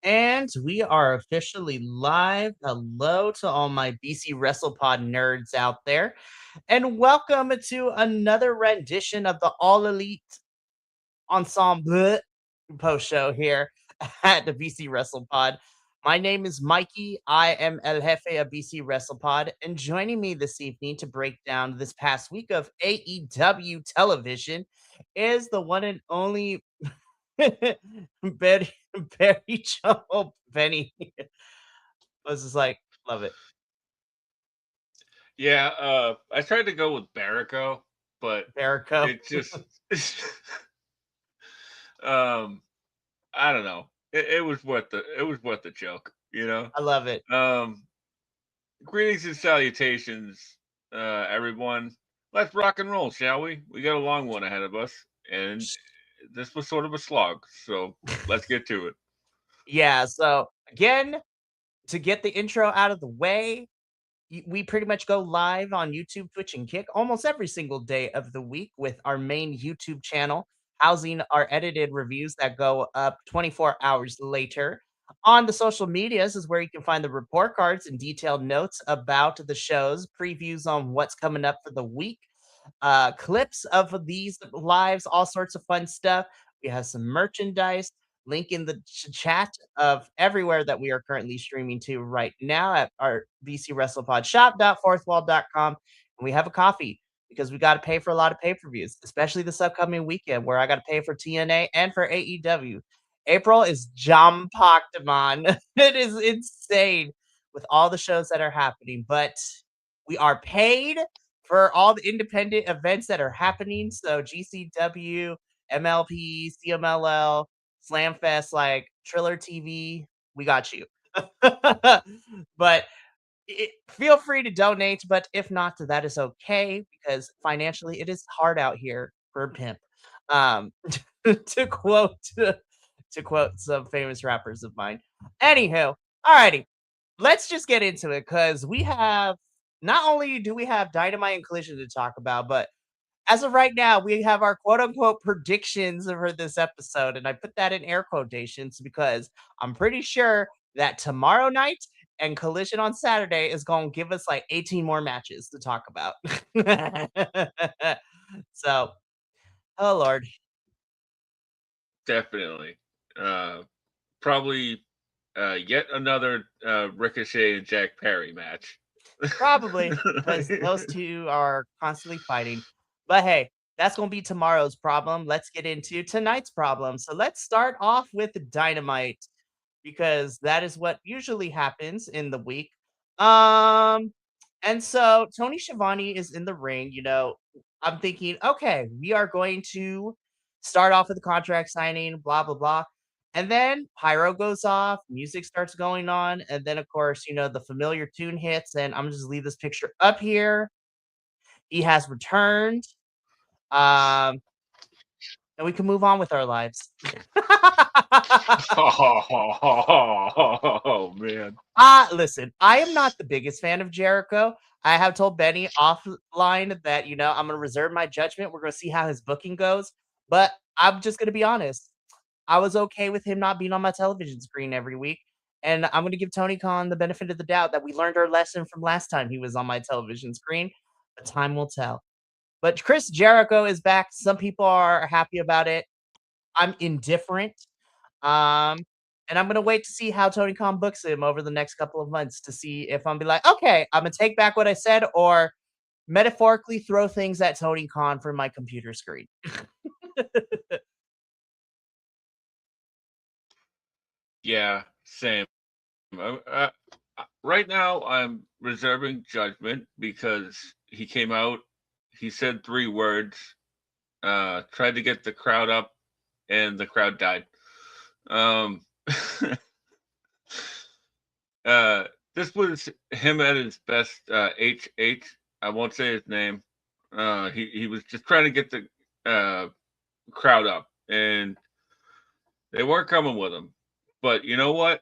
And we are officially live. Hello to all my BC WrestlePod nerds out there. And welcome to another rendition of the All Elite Ensemble post show here at the BC WrestlePod. My name is Mikey. I am El Jefe of BC WrestlePod. And joining me this evening to break down this past week of AEW television is the one and only Betty Betty Joe Benny. I was just like, love it. Yeah, I tried to go with Barrico, but Jericho. it just um I don't know. It was worth the joke, you know? I love it. Um Greetings and salutations, everyone. Let's rock and roll, shall we? We got a long one ahead of us, and this was sort of a slog, so let's get to it. Yeah, so again, to get the intro out of the way, we pretty much go live on YouTube, Twitch, and Kick almost every single day of the week with our main YouTube channel, housing our edited reviews that go up 24 hours later. On the social medias is where you can find the report cards and detailed notes about the shows, previews on what's coming up for the week. clips of these lives, all sorts of fun stuff. We have some merchandise. Link in the chat of everywhere that we are currently streaming to right now at our BC WrestlePod shop.fourthwall.com. And we have a coffee because we got to pay for a lot of pay-per-views, especially this upcoming weekend where I got to pay for TNA and for AEW. April is jam-packed, man. It is insane with all the shows that are happening, but we are paid for all the independent events that are happening. So GCW, MLP, CMLL, Slamfest, like Triller TV, we got you. But feel free to donate, but if not, that is okay because financially it is hard out here for a pimp. Um, to quote to quote some famous rappers of mine. Anywho, alrighty, let's just get into it because we have not only do we have Dynamite and Collision to talk about, but as of right now, we have our quote unquote predictions for this episode. And I put that in air quotations because I'm pretty sure that tomorrow night and Collision on Saturday is going to give us like 18 more matches to talk about. So, oh Lord, Definitely. Uh, Probably yet another Ricochet and Jack Perry match. probably because those two are constantly fighting. But hey, that's going to be tomorrow's problem. Let's get into tonight's problem. So let's start off with Dynamite because that is what usually happens in the week. Um, and so Tony Schiavone is in the ring. I'm thinking, okay, we are going to start off with the contract signing, blah blah blah, and then pyro goes off, music starts going on, and then of course, the familiar tune hits, and I'm just leave this picture up here. He has returned, um, and we can move on with our lives. Oh man. Listen, I am not the biggest fan of Jericho. I have told Benny offline that, I'm going to reserve my judgment. We're going to see how his booking goes. But I'm just going to be honest. I was okay with him not being on my television screen every week. And I'm going to give Tony Khan the benefit of the doubt that we learned our lesson from last time he was on my television screen. But time will tell. But Chris Jericho is back. Some people are happy about it. I'm indifferent. Um, and I'm gonna wait to see how Tony Khan books him over the next couple of months to see if I'm be like, okay, I'm gonna take back what I said, or metaphorically throw things at Tony Khan from my computer screen. Yeah, same. Right now, I'm reserving judgment because he came out, he said 3 words, tried to get the crowd up, and the crowd died. Um, uh, this was him at his best. HH, I won't say his name. He was just trying to get the crowd up, and they weren't coming with him. But you know what?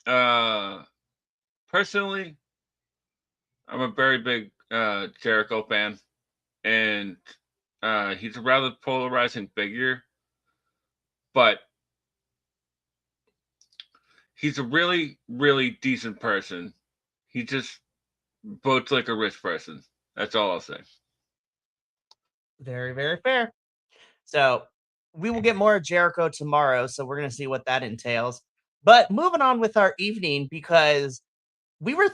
Uh, Personally, I'm a very big Jericho fan, and he's a rather polarizing figure, but he's a really, really decent person. He just votes like a rich person. That's all I'll say. Very, very fair. So we will get more of Jericho tomorrow. So we're gonna see what that entails. But moving on with our evening because we were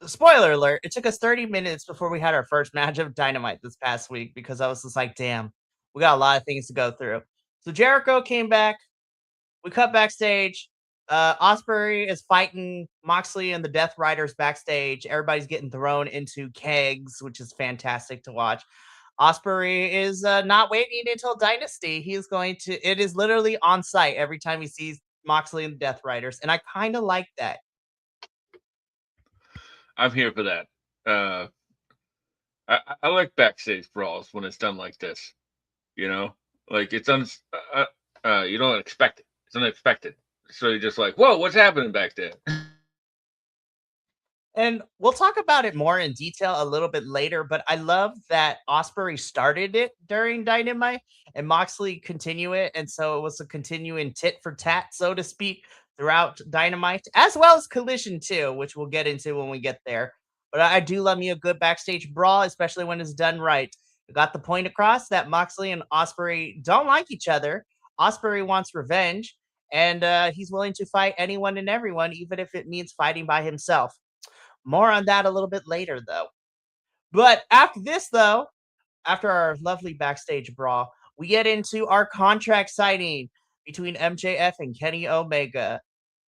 spoiler alert, it took us 30 minutes before we had our first match of Dynamite this past week because I was just like, damn, we got a lot of things to go through. So Jericho came back. We cut backstage. Osprey is fighting Moxley and the Death Riders backstage. Everybody's getting thrown into kegs, which is fantastic to watch. Osprey is not waiting until Dynasty. He is going to, it is literally on site every time he sees Moxley and the Death Riders. And I kind of like that. I'm here for that. Uh, I like backstage brawls when it's done like this. You know, like you don't expect it. It's unexpected. So you're just like, whoa, what's happening back there? And we'll talk about it more in detail a little bit later, but I love that Osprey started it during Dynamite and Moxley continue it. And so it was a continuing tit for tat, so to speak, throughout Dynamite, as well as Collision too, which we'll get into when we get there. but I do love me a good backstage brawl, especially when it's done right. I got the point across that Moxley and Osprey don't like each other. Osprey wants revenge, and he's willing to fight anyone and everyone, even if it means fighting by himself. More on that a little bit later, though. But after this, though, after our lovely backstage brawl, we get into our contract signing between MJF and Kenny Omega.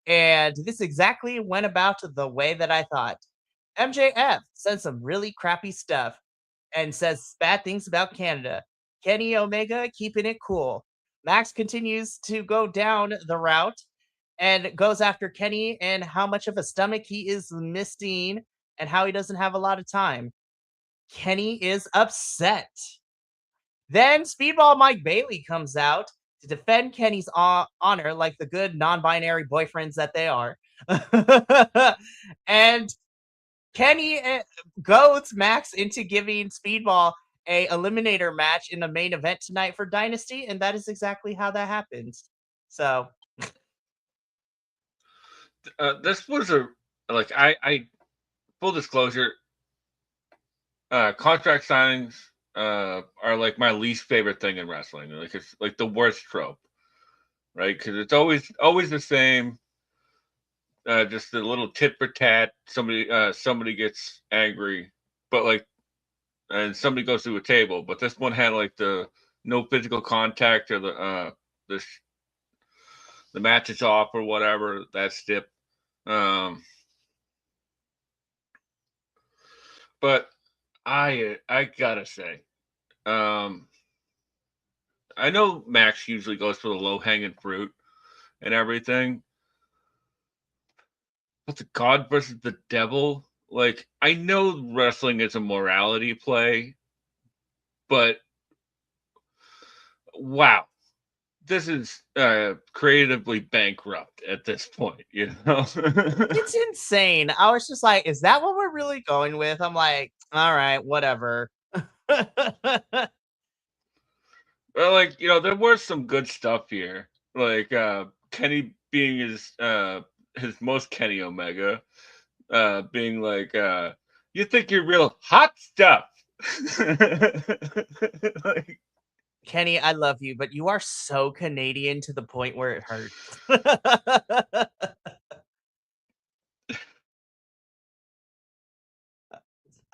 And this exactly went about the way that I thought. MJF said some really crappy stuff and says bad things about Canada. Kenny Omega keeping it cool. Max continues to go down the route and goes after Kenny and how much of a stomach he is missing and how he doesn't have a lot of time. Kenny is upset. Then Speedball Mike Bailey comes out to defend Kenny's honor like the good non-binary boyfriends that they are. And Kenny goads Max into giving Speedball a eliminator match in the main event tonight for Dynasty, and that is exactly how that happens. So this was I full disclosure, contract signings are like my least favorite thing in wrestling. Like it's like the worst trope, right? Because it's always the same. Just a little tit for tat. Somebody gets angry, but and somebody goes through a table. But this one had like the no physical contact or the match is off or whatever. That's stip. But I gotta say, I know Max usually goes for the low hanging fruit and everything, but the God versus the Devil, like I know wrestling is a morality play, but wow, this is creatively bankrupt at this point, you know. it's insane. I was just like, is that what we're really going with? I'm like, all right, whatever. Well, like there was some good stuff here, like Kenny being his most Kenny Omega, being like, "You think you're real hot stuff." Like, Kenny, I love you, but you are so Canadian to the point where it hurts.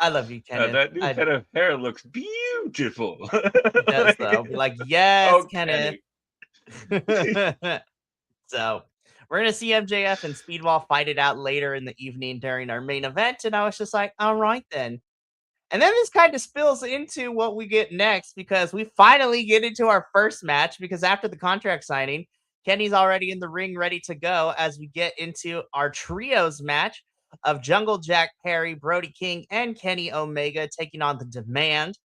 I love you, Kenneth. that new I head of hair looks beautiful. He does though. Be like, yes, Oh, Kenneth. Kenny. So we're gonna see MJF and Speedball fight it out later in the evening during our main event, and I was just like, all right then. And then this kind of spills into what we get next because we finally get into our first match because after the contract signing, Kenny's already in the ring ready to go as we get into our trios match of Jungle Jack Perry, Brody King, and Kenny Omega taking on the Demand.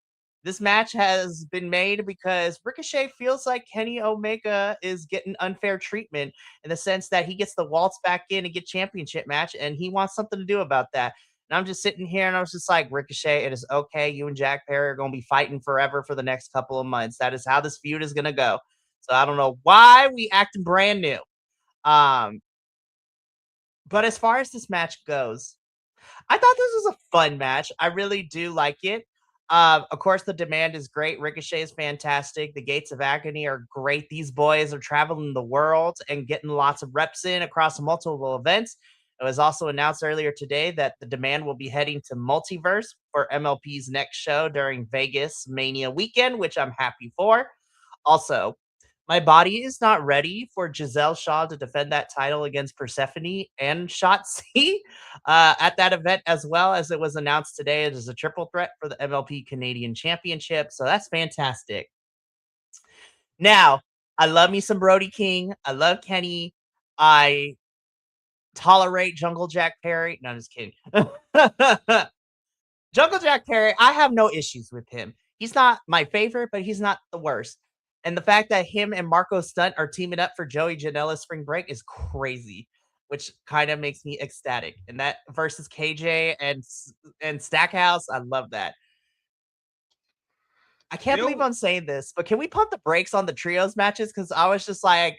This match has been made because Ricochet feels like Kenny Omega is getting unfair treatment in the sense that he gets the waltz back in and get championship match, and he wants something to do about that. And I'm just sitting here and I was just like, Ricochet, it is okay. You and Jack Perry are going to be fighting forever for the next couple of months. That is how this feud is going to go. So I don't know why we acting brand new. Um, but as far as this match goes, I thought this was a fun match. I really do like it. Of course, the Demand is great. Ricochet is fantastic. The Gates of Agony are great. These boys are traveling the world and getting lots of reps in across multiple events. It was also announced earlier today that the Demand will be heading to Multiverse for MLP's next show during Vegas Mania weekend, which I'm happy for. Also, my body is not ready for Giselle Shaw to defend that title against Persephone and Shotzi at that event, as well as it was announced today as a triple threat for the MLP Canadian Championship. So that's fantastic. Now, I love me some Brody King. I love Kenny. I tolerate Jungle Jack Perry. No, I'm just kidding. Jungle Jack Perry, I have no issues with him. He's not my favorite, but he's not the worst. And the fact that him and Marco Stunt are teaming up for Joey Janela's Spring Break is crazy, which kind of makes me ecstatic. And that versus KJ and Stackhouse, I love that. I can't You believe know, I'm saying this, but can we pump the brakes on the trios matches? Because I was just like,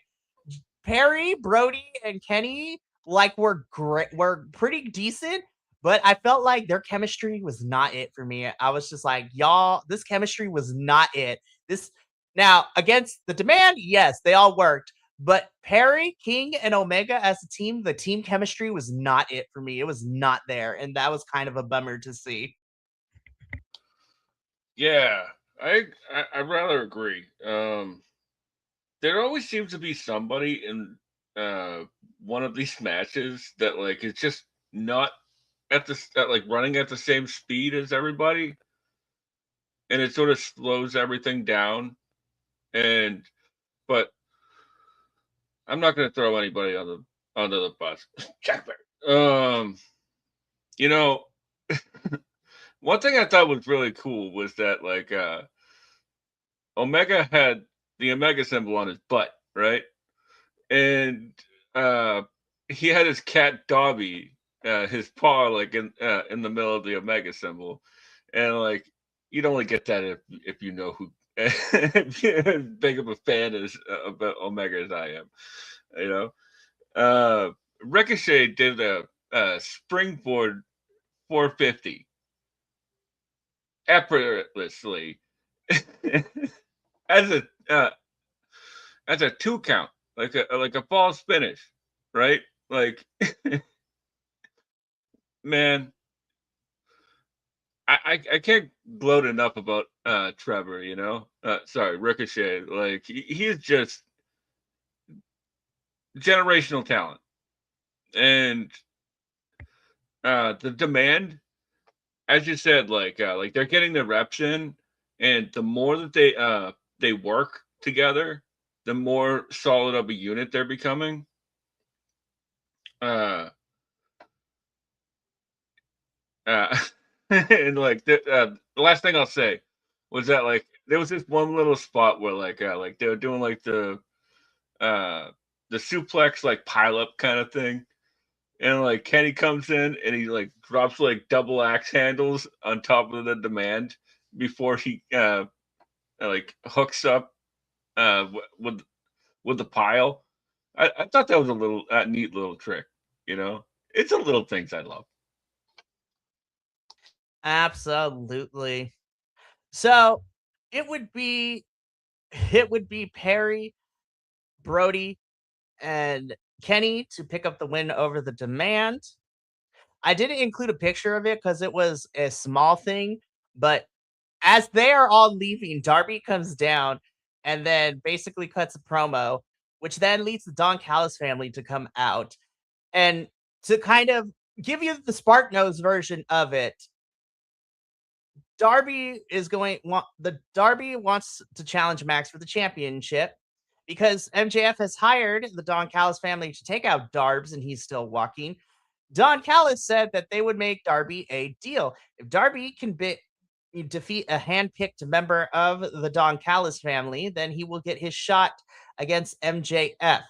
Perry, Brody, and Kenny, like, were great, were pretty decent, but I felt like their chemistry was not it for me. I was just like, y'all, this chemistry was not it. This now against the demand, yes, they all worked. But Perry, King, and Omega as a team, the team chemistry was not it for me. It was not there. And that was kind of a bummer to see. Yeah, I rather agree. There always seems to be somebody in uh one of these matches that like is just not at like running at the same speed as everybody, and it sort of slows everything down. And but I'm not going to throw anybody on the under the bus. Jack Bear. You know, one thing I thought was really cool was that like Omega had the Omega symbol on his butt, right? And uh he had his cat Dobby, his paw like in the middle of the Omega symbol. And like you'd only get that if you know who if you're as big of a fan as about Omega as I am, you know. Ricochet did a springboard 450 effortlessly as a uh, as a 2 count, like a false finish, right? Like, man, I can't gloat enough about Trevor. You know, sorry, Ricochet. Like he's just generational talent, and the demand, as you said, like they're getting the reps in, and the more that they work together, the more solid of a unit they're becoming. Uh, Uh, and like the last thing I'll say was that like there was this one little spot where like they were doing like uh the suplex like pile up kind of thing, and like Kenny comes in and he like drops like double axe handles on top of the demand before he like hooks up with the pile. I thought that was a little neat little trick. You know, it's the little things I love. Absolutely. So it would be it would be Perry, Brody, and Kenny to pick up the win over the demand. I didn't include a picture of it because it was a small thing, but as they are all leaving, Darby comes down and then basically cuts a promo, which then leads the Don Callis family to come out and to kind of give you the Spark Nose version of it. Darby wants to challenge Max for the championship because MJF has hired the Don Callis family to take out Darbs and he's still walking. Don Callis said that they would make Darby a deal. If Darby can defeat a handpicked member of the Don Callis family, then he will get his shot against MJF.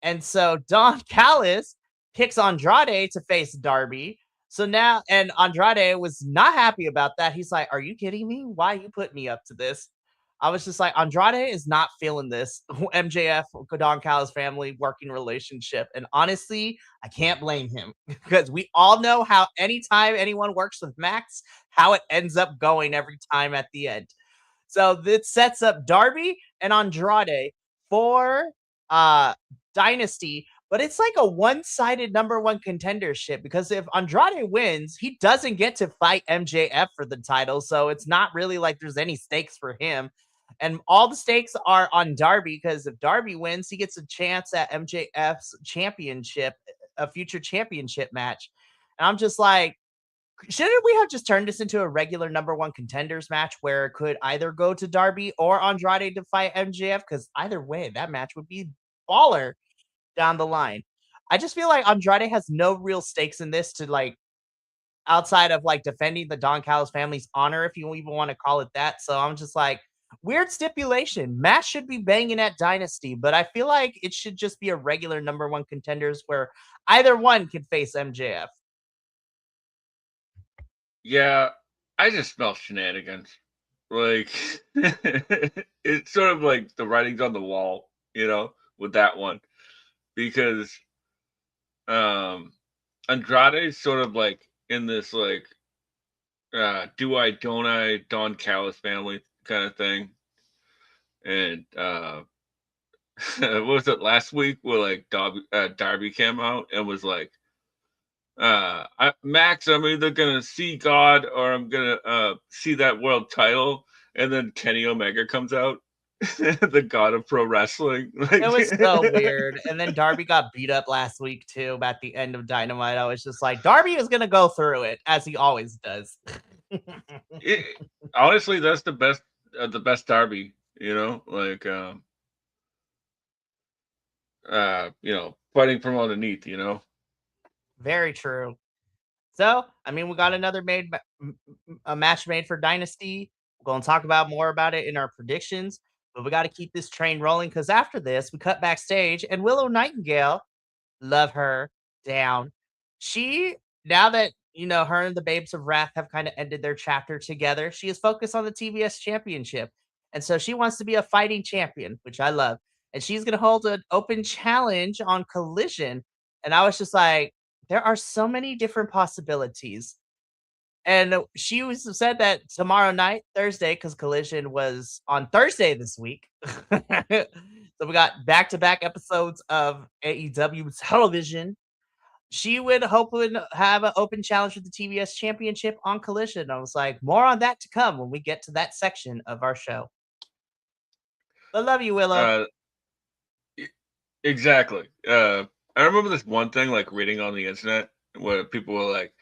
And so Don Callis picks Andrade to face Darby. So now, and Andrade was not happy about that. He's like, "Are you kidding me? Why you put me up to this?" I was just like, Andrade is not feeling this MJF Don Callis family working relationship. And honestly, I can't blame him because we all know how anytime anyone works with Max, how it ends up going every time at the end. So this sets up Darby and Andrade for uh Dynasty, but it's like a one-sided number one contendership because if Andrade wins, he doesn't get to fight MJF for the title. So it's not really like there's any stakes for him. And all the stakes are on Darby because if Darby wins, he gets a chance at MJF's championship, a future championship match. And I'm just like, shouldn't we have just turned this into a regular number one contenders match where it could either go to Darby or Andrade to fight MJF? Because either way, that match would be baller down the line. I just feel like Andrade has no real stakes in this to like outside of like defending the Don Callis family's honor, if you even want to call it that. So I'm just like, weird stipulation. Match should be banging at Dynasty, but I feel like it should just be a regular number one contenders where either one can face MJF. Yeah, I just smell shenanigans. Like it's sort of like the writing's on the wall, you know, with that one because um Andrade is sort of like in this like do I don't I Don Callis family kind of thing. And what was it last week where like Darby came out and was like, Max, I'm either gonna see God or I'm gonna see that world title. And then Kenny Omega comes out, the god of pro wrestling. It Like, was so weird. And then Darby got beat up last week too at the end of Dynamite. I was just like, Darby is gonna go through it as he always does. it, honestly, that's the best Darby. Like, fighting from underneath. Very true. So, I mean, we got another a match made for Dynasty. We're going to talk about more about it in our predictions, but we got to keep this train rolling because after this, we cut backstage and Willow Nightingale, love her down. She, now that, her and the Babes of Wrath have kind of ended their chapter together, she is focused on the TBS championship. And so she wants to be a fighting champion, which I love. And she's going to hold an open challenge on Collision. And I was just like, there are so many different possibilities. And she said that tomorrow night, Thursday, because Collision was on Thursday this week. So we got back-to-back episodes of AEW television. She would hopefully have an open challenge for the TBS championship on Collision. I was like, more on that to come when we get to that section of our show. I love you, Willow. uh, exactly. I remember this one thing, like reading on the internet, where people were like,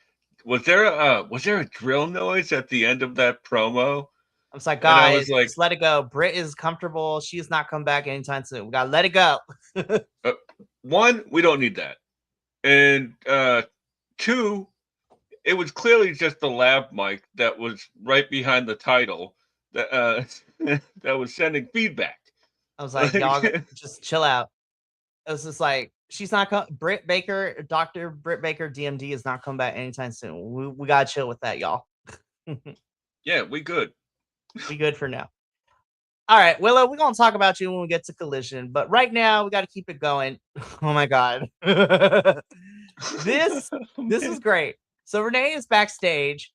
was there a drill noise at the end of that promo? I was like, And I guys, was like, just let it go. Britt is comfortable. She's not coming back anytime soon. We gotta let it go. one, we don't need that, and two, it was clearly just the lav mic that was right behind the title that that was sending feedback. I was like, y'all just chill out. It was just like, she's not Britt Baker, Dr. Britt Baker, DMD is not coming back anytime soon. We gotta chill with that, y'all. Yeah, we good. We good for now. All right, Willow, we're gonna talk about you when we get to Collision, but right now we got to keep it going. Oh my god, this is great. So Renee is backstage.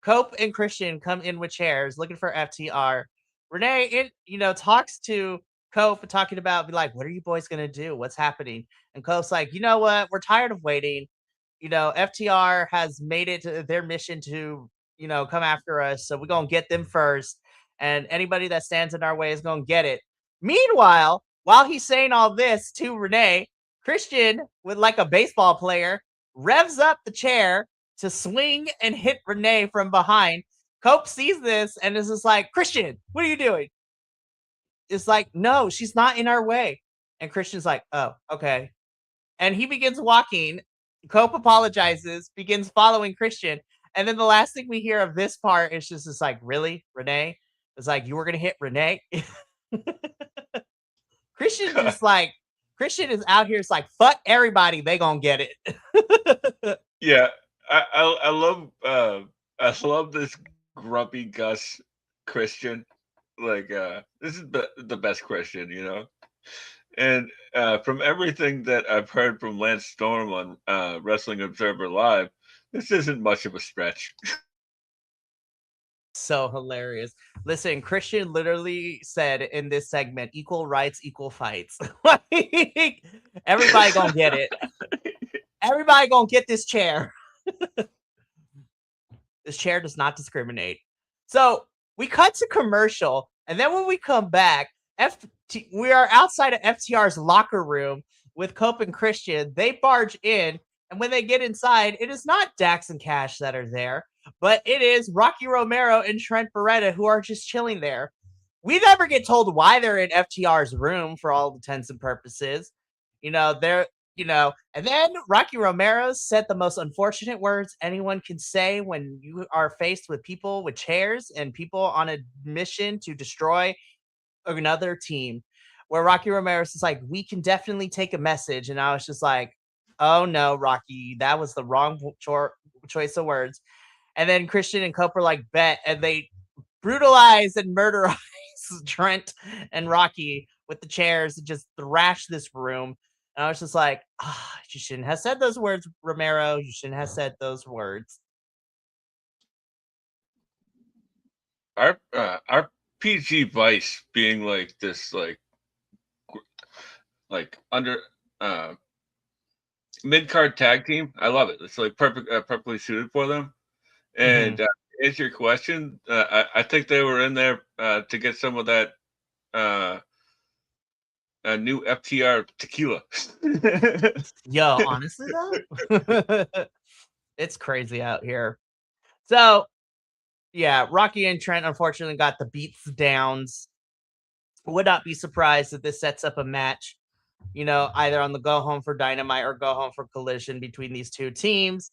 Cope and Christian come in with chairs looking for FTR. Renee, talks to Cope talking about, be like, what are you boys gonna do? What's happening? And Cope's like, you know what? We're tired of waiting. FTR has made it to their mission to, come after us. So we're gonna get them first. And anybody that stands in our way is gonna get it. Meanwhile, while he's saying all this to Renee, Christian, with like a baseball player, revs up the chair to swing and hit Renee from behind. Cope sees this and is just like, Christian, what are you doing? It's like, no, she's not in our way. And Christian's like, oh, okay. And he begins walking. Cope apologizes, begins following Christian. And then the last thing we hear of this part is just this like, really, Renee? It's like, you were going to hit Renee? Christian is out here. It's like, fuck everybody. They going to get it. Yeah, I love this grumpy Gus Christian. Like, this is the best Christian. And from everything that I've heard from Lance Storm on Wrestling Observer Live, this isn't much of a stretch. So hilarious. Listen, Christian literally said in this segment, equal rights, equal fights. Like, everybody gonna get it. Everybody gonna get this chair. This chair does not discriminate. So we cut to commercial, and then when we come back, we are outside of FTR's locker room with Cope and Christian. They barge in, and when they get inside, it is not Dax and Cash that are there, but it is Rocky Romero and Trent Beretta who are just chilling there. We never get told why they're in FTR's room for all intents and purposes. And then Rocky Romero said the most unfortunate words anyone can say when you are faced with people with chairs and people on a mission to destroy another team, where Rocky Romero is like, we can definitely take a message. And I was just like, oh no, Rocky, that was the wrong choice of words. And then Christian and Cope are like, bet, and they brutalize and murderize Trent and Rocky with the chairs and just thrash this room. And I was just like, you shouldn't have said those words, Romero. You shouldn't have said those words. Our PG Vice being like this like under uh mid card tag team. I love it. It's like perfectly suited for them. Mhm. And to answer your question, I think they were in there to get some of that uh, new FTR tequila. Yo, honestly though, it's crazy out here. So yeah, Rocky and Trent unfortunately got the beats downs. Would not be surprised if this sets up a match, either on the go home for Dynamite or go home for Collision between these two teams.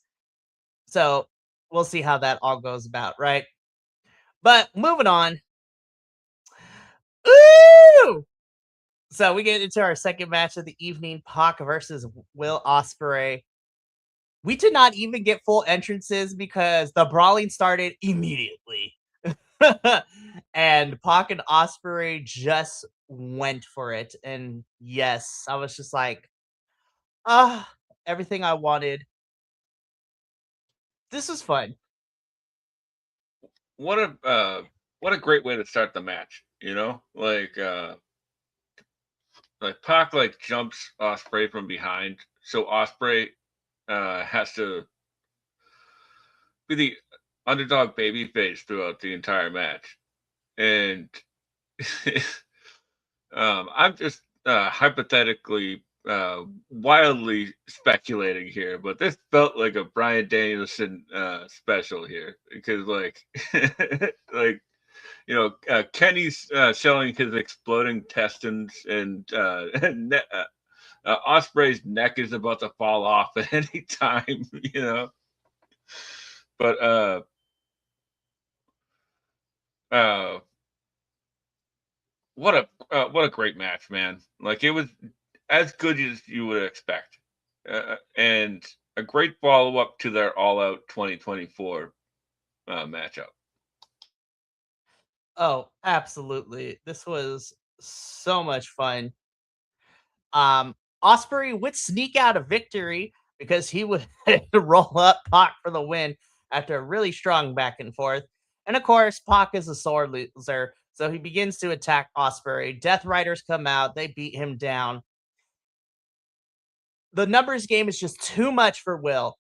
So we'll see how that all goes about, right? But moving on. Ooh! So we get into our second match of the evening, Pac versus Will Ospreay. We did not even get full entrances because the brawling started immediately. And Pac and Ospreay just went for it. And yes, I was just like, ah, everything I wanted. This was fun. what a what a great way to start the match. Like Pac like jumps Osprey from behind, so Osprey has to be the underdog baby face throughout the entire match. And I'm just hypothetically, wildly speculating here, but this felt like a Brian Danielson special here because, like, like Kenny's showing his exploding intestines, and Osprey's neck is about to fall off at any time, But uh, what a great match, man! Like it was as good as you would expect, and a great follow up to their All Out 2024 matchup. Oh, absolutely. This was so much fun. Osprey would sneak out a victory because he would roll up Pac for the win after a really strong back and forth. And of course, Pac is a sore loser, so he begins to attack Osprey. Death Riders come out, they beat him down. The numbers game is just too much for Will.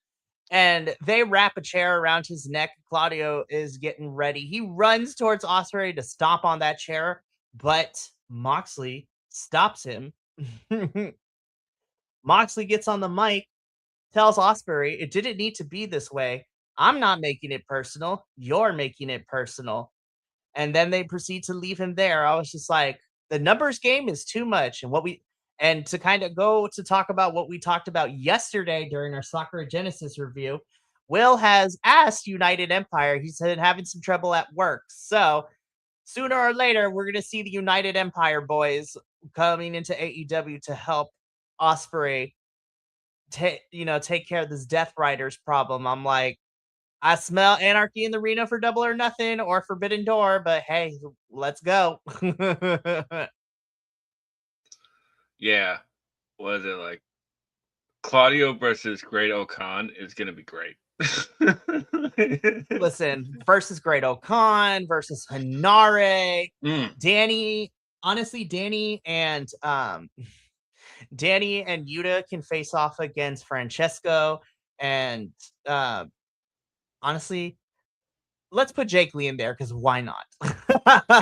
And they wrap a chair around his neck. Claudio is getting ready. He runs towards Osprey to stomp on that chair, but Moxley stops him. Moxley gets on the mic, tells Osprey it didn't need to be this way. I'm not making it personal. You're making it personal. And then they proceed to leave him there. I was just like, the numbers game is too much. And to kind of go to talk about what we talked about yesterday during our Sakura Genesis review, Will has asked United Empire. He's been having some trouble at work. So sooner or later, we're going to see the United Empire boys coming into AEW to help Osprey take care of this Death Riders problem. I'm like, I smell anarchy in the arena for Double or Nothing or Forbidden Door, but hey, let's go. Yeah, was it like Claudio versus Great Okan is gonna be great. Listen, versus Great Okan versus Hanare, Mm, Danny. Honestly, Danny and Yuta can face off against Francesco, and honestly, let's put Jake Lee in there because why not?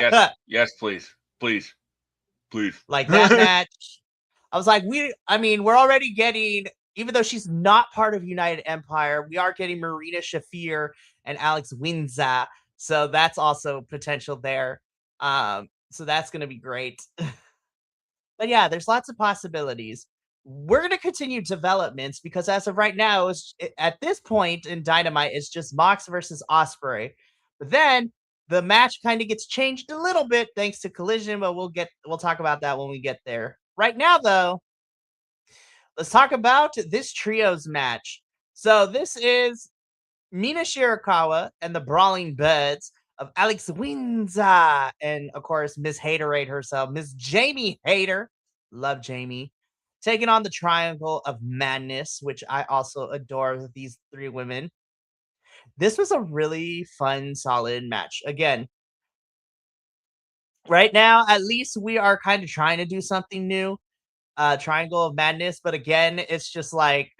yes, yes, please, please, please. Like that match, I was like, we're already getting, even though she's not part of United Empire, we are getting Marina Shafir and Alex Winza. So that's also potential there. So that's going to be great. But yeah, there's lots of possibilities. We're going to continue developments because as of right now, at this point in Dynamite, it's just Mox versus Osprey. But then the match kind of gets changed a little bit thanks to Collision, but we'll talk about that when we get there. Right now, though, let's talk about this trios match. So this is Mina Shirakawa and the Brawling Buds of Alex Winza and of course Miss Haterade herself, Miss Jamie Hater. Love Jamie. taking on the Triangle of Madness, which I also adore these three women. This was a really fun, solid match. Again, right now, at least we are kind of trying to do something new. Triangle of Madness, but again, it's just like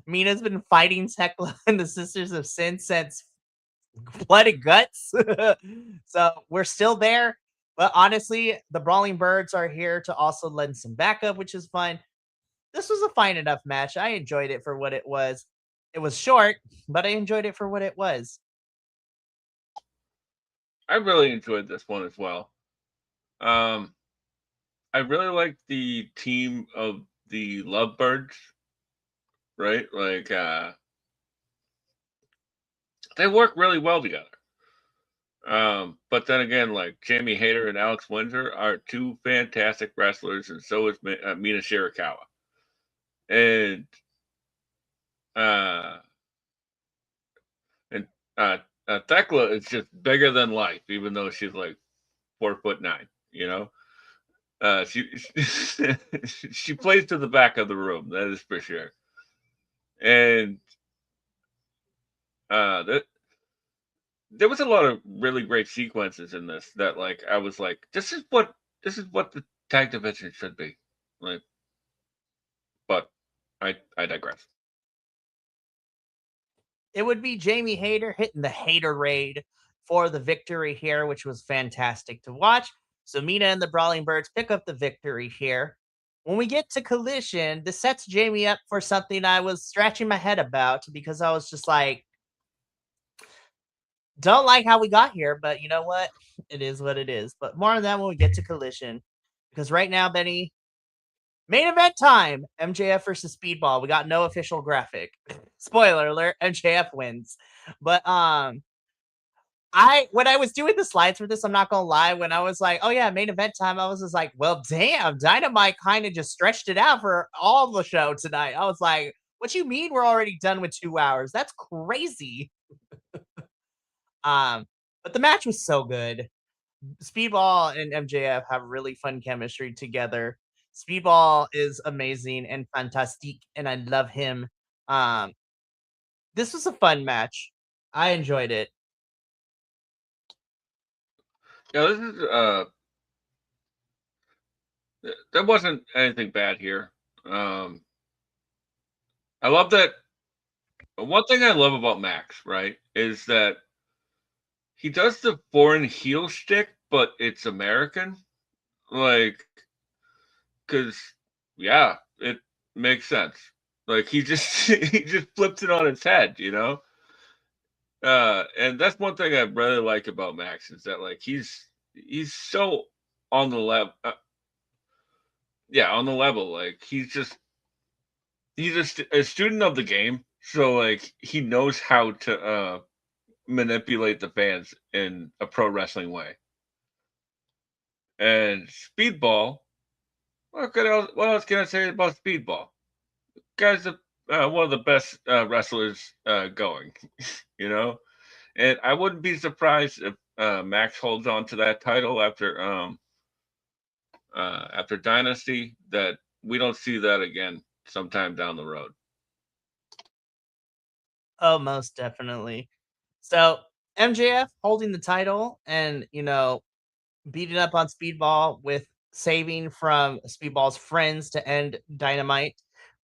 Mina's been fighting Tekla and the Sisters of Sin since Blood and Guts. So we're still there. But honestly, the Brawling Birds are here to also lend some backup, which is fun. This was a fine enough match. I enjoyed it for what it was. It was short, but I enjoyed it for what it was. I really enjoyed this one as well. Um, I really like the team of the Lovebirds, right? Like they work really well together. But then again, like Jamie Hayter and Alex Windsor are two fantastic wrestlers, and so is Mina Shirakawa. And uh, and Thekla is just bigger than life, even though she's like 4'9". You know, she she plays to the back of the room. That is for sure. And that there was a lot of really great sequences in this that like I was like, this is what the tag division should be. Like, but I digress. It would be Jamie Hayter hitting the Hater Raid for the victory here, which was fantastic to watch. So Mina and the Brawling Birds pick up the victory here. When we get to Collision, this sets Jamie up for something I was scratching my head about because I was just like, don't like how we got here, but you know what? It is what it is. But more on that when we get to Collision. Because right now, Benny, main event time. MJF versus Speedball. We got no official graphic. Spoiler alert, MJF wins. But when I was doing the slides for this, I'm not gonna lie, when I was like, oh yeah, main event time, I was just like, well, damn, Dynamite kind of just stretched it out for all the show tonight. I was like, what you mean we're already done with 2 hours? That's crazy. Um, but the match was so good. Speedball and MJF have really fun chemistry together. Speedball is amazing and fantastic, and I love him. Um, this was a fun match. I enjoyed it. Yeah, this is there wasn't anything bad here. Um, I love that. One thing I love about Max, right, is that he does the foreign heel stick, but it's American. Like, because yeah, it makes sense. Like he just he just flips it on its head, you know. And that's one thing I really like about Max is that like he's so on the level, yeah, on the level. Like he's a student of the game, so like he knows how to manipulate the fans in a pro wrestling way. And Speedball, what else can I say about Speedball? Guy's one of the best wrestlers going, you know. And I wouldn't be surprised if Max holds on to that title after Dynasty. That we don't see that again sometime down the road. Oh, most definitely. So MJF holding the title and beating up on Speedball with saving from Speedball's friends to end Dynamite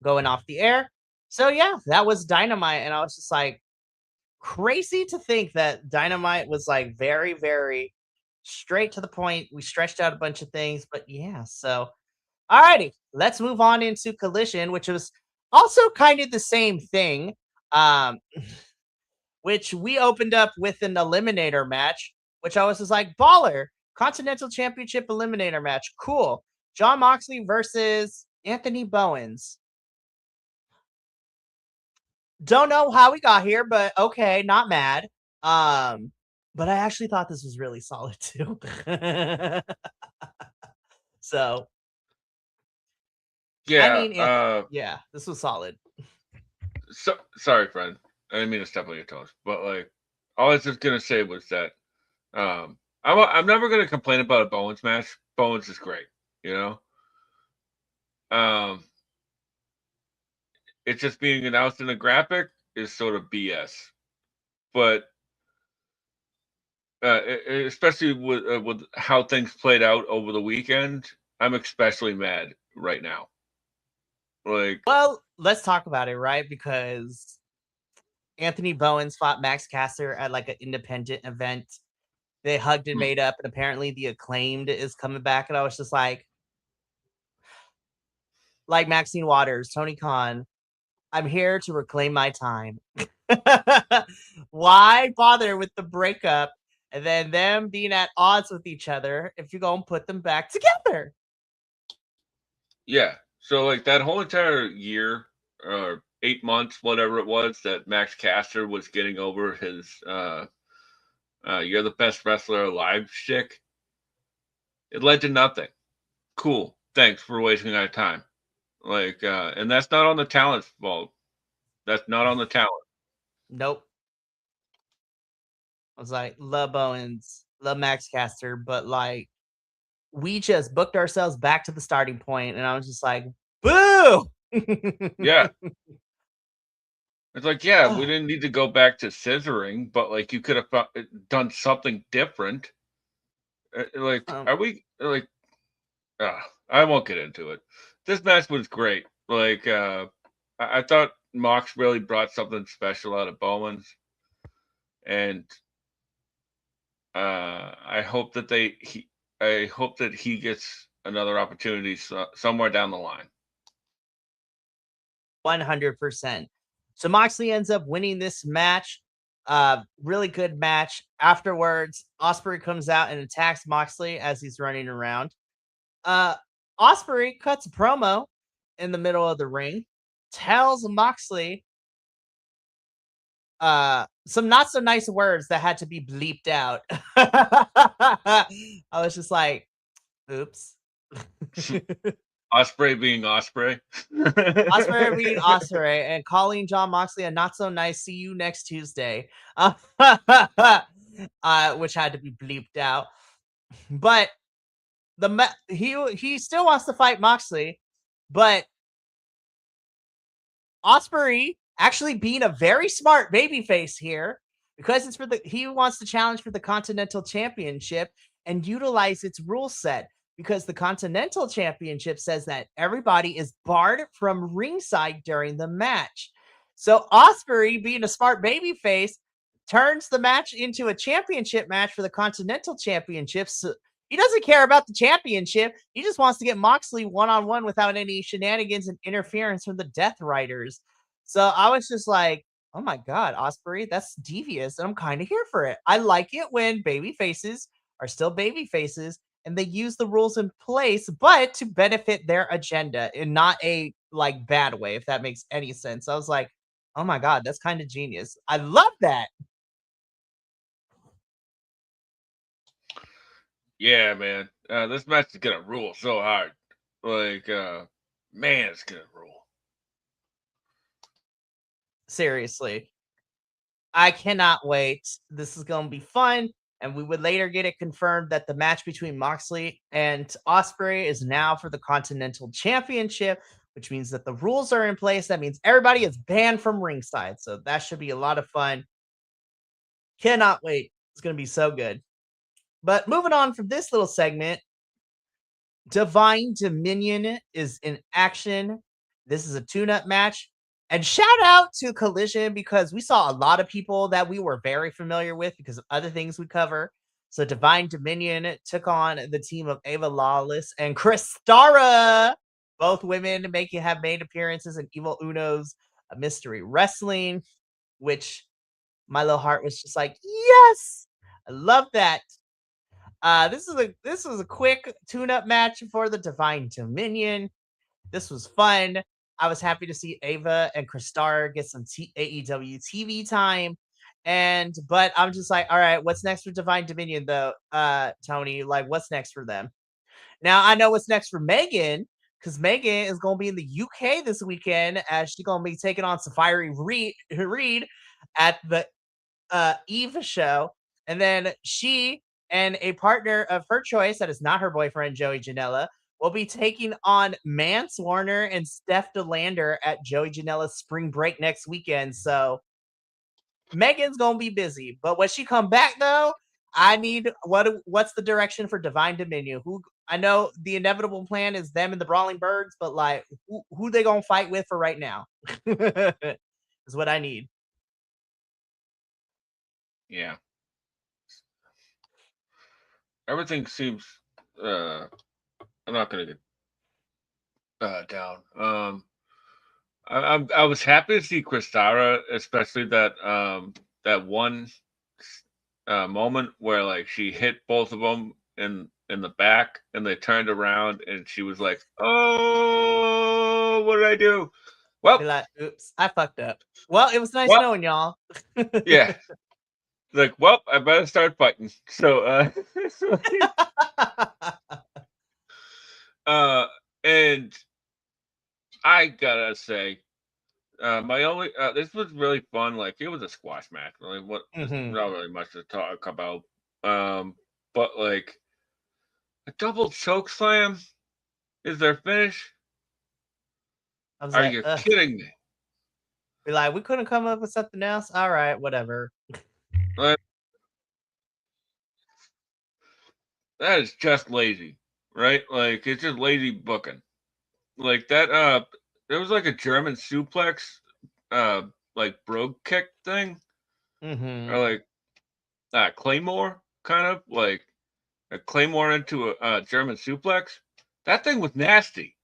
going off the air. So yeah, that was Dynamite, and I was just like, crazy to think that Dynamite was like very, very straight to the point. We stretched out a bunch of things, but yeah. So alrighty, let's move on into Collision, which was also kind of the same thing. Um, which we opened up with an eliminator match, which I was just like, baller, Continental Championship eliminator match. Cool. John Moxley versus Anthony Bowens. Don't know how we got here, but okay, not mad. But I actually thought this was really solid too. So, I Yeah. mean, yeah, this was solid. Sorry, friend. I didn't mean to step on your toes, but like, all I was just gonna say was that I'm never gonna complain about a Bowens match. Bowens is great, you know. it just being announced in a graphic is sort of BS. But especially with how things played out over the weekend, I'm especially mad right now. Like, Well, let's talk about it, right? Because Anthony Bowens fought Max Caster at like an independent event. They hugged and hmm, made up, and apparently the Acclaimed is coming back. And I was just like Maxine Waters, Tony Khan, I'm here to reclaim my time. Why bother with the breakup and then them being at odds with each other if you're going to put them back together? yeah. So like that whole entire year or 8 months, whatever it was, that Max Caster was getting over his "you're the best wrestler alive" shtick. It led to nothing. Cool. Thanks for wasting our time. Like, and that's not on the talent's fault. That's not on the talent. Nope. I was like, love Bowens, love Max Caster, but like, we just booked ourselves back to the starting point, and I was just like, boo! Yeah. It's like, yeah, we Oh, didn't need to go back to scissoring, but like you could have done something different. Like, um, are we like? I won't get into it. This match was great. Like, I thought Mox really brought something special out of Bowens, and I hope that I hope that he gets another opportunity somewhere down the line. 100%. So Moxley ends up winning this match. Really good match. Afterwards, Osprey comes out and attacks Moxley as he's running around. Uh, Osprey cuts a promo in the middle of the ring, tells Moxley some not so nice words that had to be bleeped out. I was just like, oops. Osprey being Osprey. Osprey being Osprey and calling John Moxley a not so nice see you next Tuesday, which had to be bleeped out. But he still wants to fight Moxley, but Osprey actually being a very smart babyface here because it's for he wants to challenge for the Continental Championship and utilize its rule set because the Continental Championship says that everybody is barred from ringside during the match. So Osprey, being a smart babyface, turns the match into a championship match for the Continental Championship. So he doesn't care about the championship. He just wants to get Moxley one-on-one without any shenanigans and interference from the Death Riders. So I was just like, oh my God, Osprey, that's devious. And I'm kind of here for it. I like it when baby faces are still baby faces and they use the rules in place, but to benefit their agenda in not a like bad way, if that makes any sense. I was like, oh my God, that's kind of genius. I love that. Yeah, man. This match is gonna rule so hard. Like, man, it's gonna rule. Seriously. I cannot wait. This is going to be fun. And we would later get it confirmed that the match between Moxley and Osprey is now for the Continental Championship, which means that the rules are in place. That means everybody is banned from ringside. So that should be a lot of fun. Cannot wait. It's going to be so good. But moving on from this little segment, Divine Dominion is in action. This is a tune-up match. And shout out to Collision because we saw a lot of people that we were very familiar with because of other things we cover. So Divine Dominion took on the team of Ava Lawless and Kristara. Both women have made appearances in Evil Uno's Mystery Wrestling, which my little heart was just like, yes, I love that. This was a quick tune-up match for the Divine Dominion. This was fun. I was happy to see Ava and Kristar get some AEW TV time. But I'm just like, all right, what's next for Divine Dominion though? Tony, like what's next for them? Now I know what's next for Megan, because Megan is gonna be in the UK this weekend as she's gonna be taking on Safari Reed at the Eve show. And then she and a partner of her choice that is not her boyfriend, Joey Janela, will be taking on Mance Warner and Steph DeLander at Joey Janela's spring break next weekend. So Megan's gonna be busy, but when she come back though, I need what's the direction for Divine Dominion? Who I know the inevitable plan is them and the Brawling Birds, but like who they gonna fight with for right now? Is what I need. Yeah. Everything seems uh I'm not gonna get down. I was happy to see Kristara, especially that one moment where like she hit both of them in the back and they turned around and she was like, "Oh, what did I do?" Be Well, like, oops, I fucked up. Well, it was nice well, knowing y'all. yeah. Like, well, I better start fighting. So, uh, and I gotta say, my only this was really fun. Like, it was a squash match. Really, what? There's Mhm. not really much to talk about. Um, but like a double choke slam is their finish. I was Are like, you ugh. kidding me? Be like, we couldn't come up with something else. All right, whatever. Like, that is just lazy, right? Like it's just lazy booking. Like that. There was like a German suplex, uh, like brogue kick thing, or Mhm. like Claymore, kind of like a Claymore into a German suplex. That thing was nasty.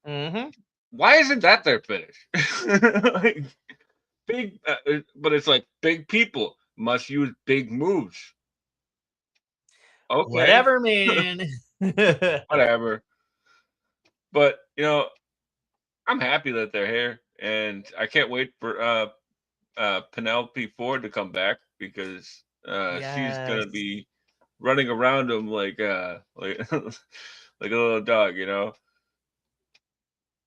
Mhm. Why isn't that their finish? Like, big, but it's like big people must use big moves. Okay, Whatever, man. whatever. But I'm happy that they're here, and I can't wait for Penelope Ford to come back because she's gonna Yes. be running around them like like a little dog, you know.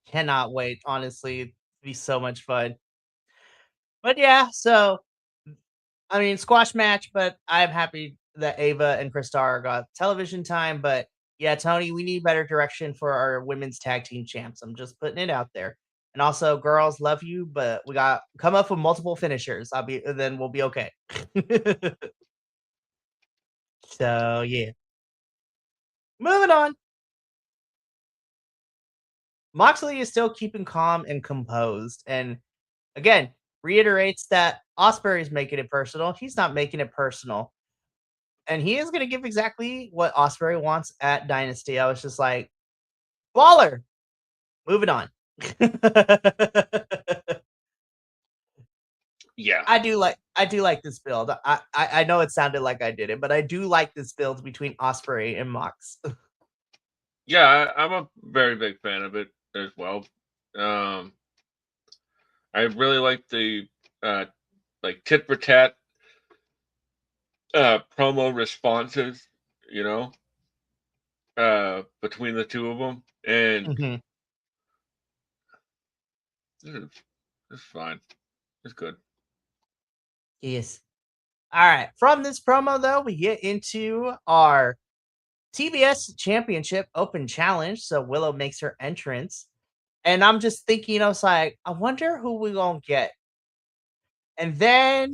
Cannot wait, honestly. It'd be so much fun. But yeah, so I mean, squash match, but I'm happy that Ava and Kristara got television time. But yeah, Tony, we need better direction for our women's tag team champs. I'm just putting it out there. And also, girls, love you, but we got come up with multiple finishers. Then we'll be okay. So yeah, moving on. Moxley is still keeping calm and composed, and again reiterates that Osprey is making it personal. He's not making it personal. And he is going to give exactly what Osprey wants at Dynasty. I was just like, baller. Moving on. Yeah, I do like this build. I know it sounded like I did it, but I do like this build between Osprey and Mox. yeah, I'm a very big fan of it as well. Um, I really like the uh, like tit for tat promo responses, you know, between the two of them, and Mhm. this is, this is fine. It's good. Yes. All right. From this promo, though, we get into our TBS Championship Open Challenge. So Willow makes her entrance. And I'm just thinking, I was like, I wonder who we gonna get. And then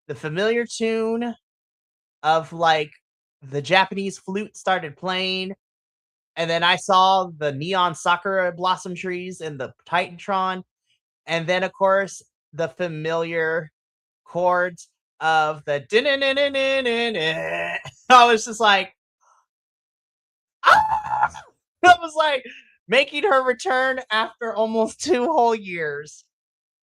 the familiar tune of like the Japanese flute started playing. And then I saw the neon sakura blossom trees in the Titantron. And then, of course, the familiar chords of the. I was just like, ah! I was like, making her return after almost 2 whole years.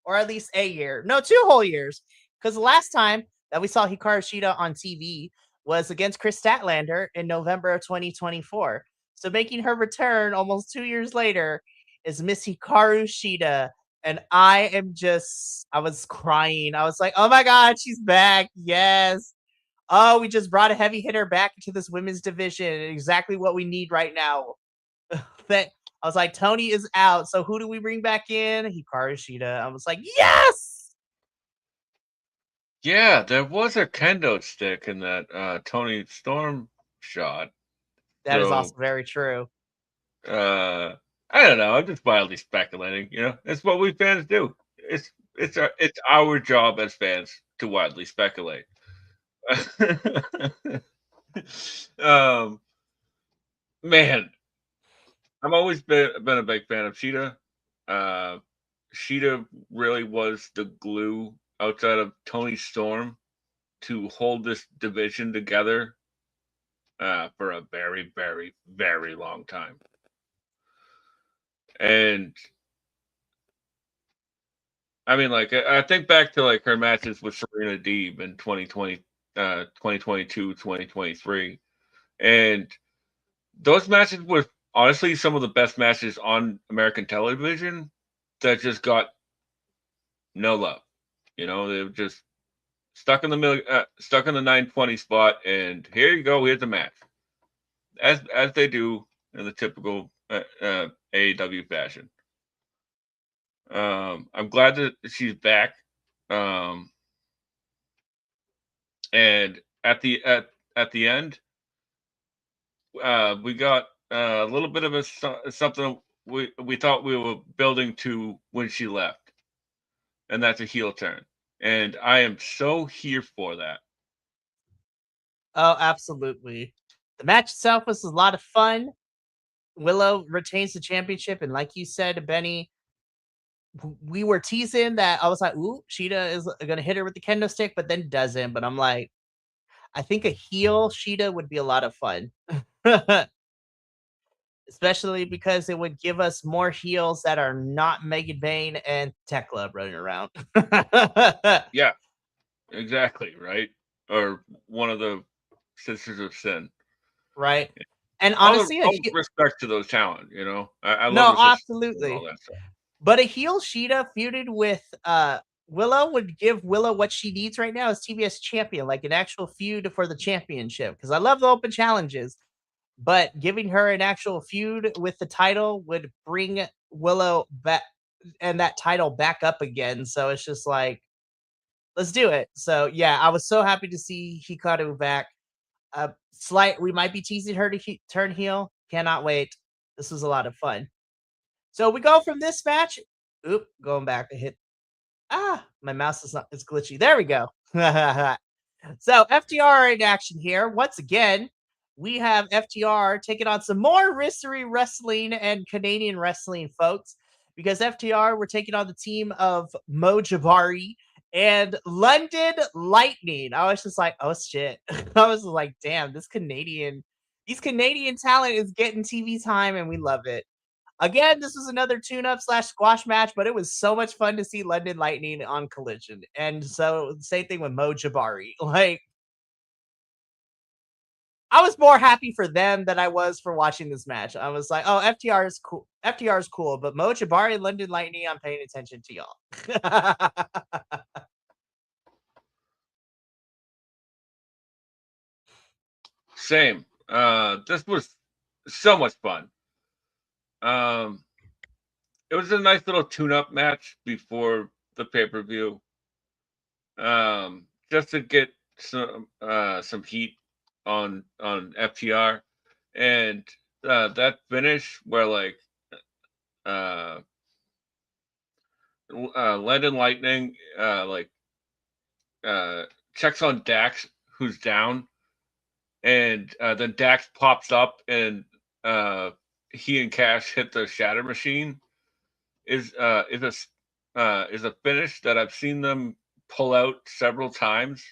Or at least a year. No, 2 whole years. Because the last time that we saw Hikaru Shida on TV was against Chris Statlander in November of 2024. So making her return almost 2 years later is Miss Hikaru Shida. And I was crying. I was like, oh my God, she's back. Yes. Oh, we just brought a heavy hitter back into this women's division. Exactly what we need right now. That I was like, Tony is out. So who do we bring back in? Hikaru Shida. I was like, yes! Yeah, there was a kendo stick in that Tony Storm shot. That is So also very true. I don't know. I'm just wildly speculating. It's what we fans do. It's our job as fans to wildly speculate. um, man, I've always been a big fan of Sheeta. Uh, Sheeta really was the glue outside of Tony Storm to hold this division together for a very, very, very long time. And I mean, like, I think back to like her matches with Serena Deeb in 2020, 2022, 2023, and those matches were honestly some of the best matches on American television that just got no love. They were just stuck in the 920 spot, and here you go, here's the match, as they do in the typical AEW fashion. I'm glad that she's back. Um, and at the end, we got a little bit of something we thought we were building to when she left, and that's a heel turn. And I am so here for that. Oh, absolutely. The match itself was a lot of fun. Willow retains the championship, and like you said, Benny, we were teasing that. I was like, "Ooh, Sheeta is gonna hit her with the kendo stick," but then doesn't. But I'm like, I think a heel Sheeta would be a lot of fun, especially because it would give us more heels that are not Megan Bayne and Tech Club running around. Yeah, exactly, right? Or one of the Sisters of Sin. Right? And All the honestly, all the respect to those talent. I love no, the Sisters and all absolutely. that stuff. But a heel Sheeta feuded with Willow would give Willow what she needs right now as TBS champion, like an actual feud for the championship. Because I love the open challenges, but giving her an actual feud with the title would bring Willow back and that title back up again. So it's just like, let's do it. So yeah, I was so happy to see Hikaru back. We might be teasing her to turn heel. Cannot wait. This was a lot of fun. So we go from this match. Oop, going back. I hit. My mouse is not. It's glitchy. There we go. So FTR in action here once again. We have FTR taking on some more Mystery Wrestling and Canadian wrestling folks because FTR were taking on the team of Mo Jabari and London Lightning. I was just like, oh shit. I was like, damn, these Canadian talent is getting TV time and we love it. Again, this was another tune-up slash squash match, but it was so much fun to see London Lightning on Collision. And so same thing with Mo Jabari. Like, I was more happy for them than I was for watching this match. I was like, oh, FTR is cool. FTR is cool, but Mo Jabari and London Lightning, I'm paying attention to y'all. Same. This was so much fun. Um, it was a nice little tune-up match before the pay-per-view. Just to get some heat on FTR, and that finish where like uh, London Lightning like checks on Dax who's down, and then Dax pops up and he and Cash hit the Shatter Machine is a finish that I've seen them pull out several times,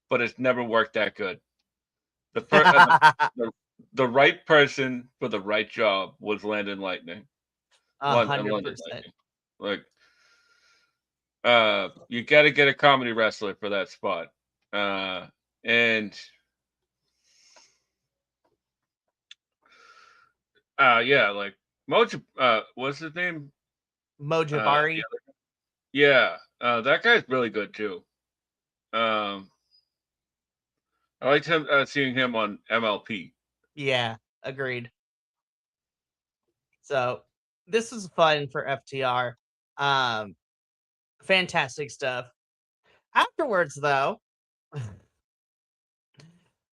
but it's never worked that good. The per- uh, the, the right person for the right job was Landon Lightning. A London 100%. Lightning. Like you got to get a comedy wrestler for that spot. And yeah, like Mojo what's his name? Mo The Jabari. other Yeah, that guy's really good too. Um I liked him seeing him on MLP. Yeah, agreed. So this was fun for FTR. Um, fantastic stuff. Afterwards, though,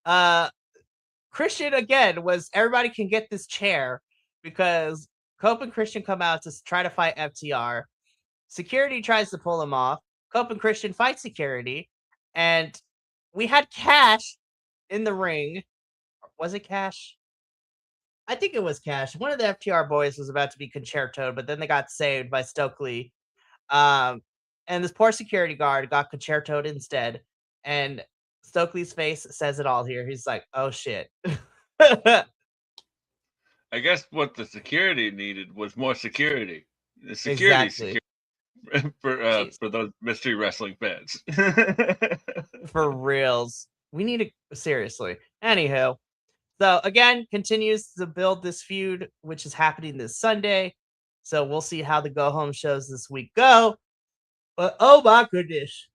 uh, Christian again was everybody can get this chair. because Cope and Christian come out to try to fight FTR. Security tries to pull him off. Cope and Christian fight security, and we had Cash in the ring. Was it Cash? I think it was Cash. One of the FTR boys was about to be concertoed, but then they got saved by Stokely. Um, and this poor security guard got concertoed instead. And Stokely's face says it all here. He's like, "Oh shit." I guess what the security needed was more security. The security Exactly. Jeez. for those mystery wrestling fans. For reals. We need to seriously. Anywho, so again, continues to build this feud, which is happening this Sunday. So we'll see how the go home shows this week go. But oh my goodness.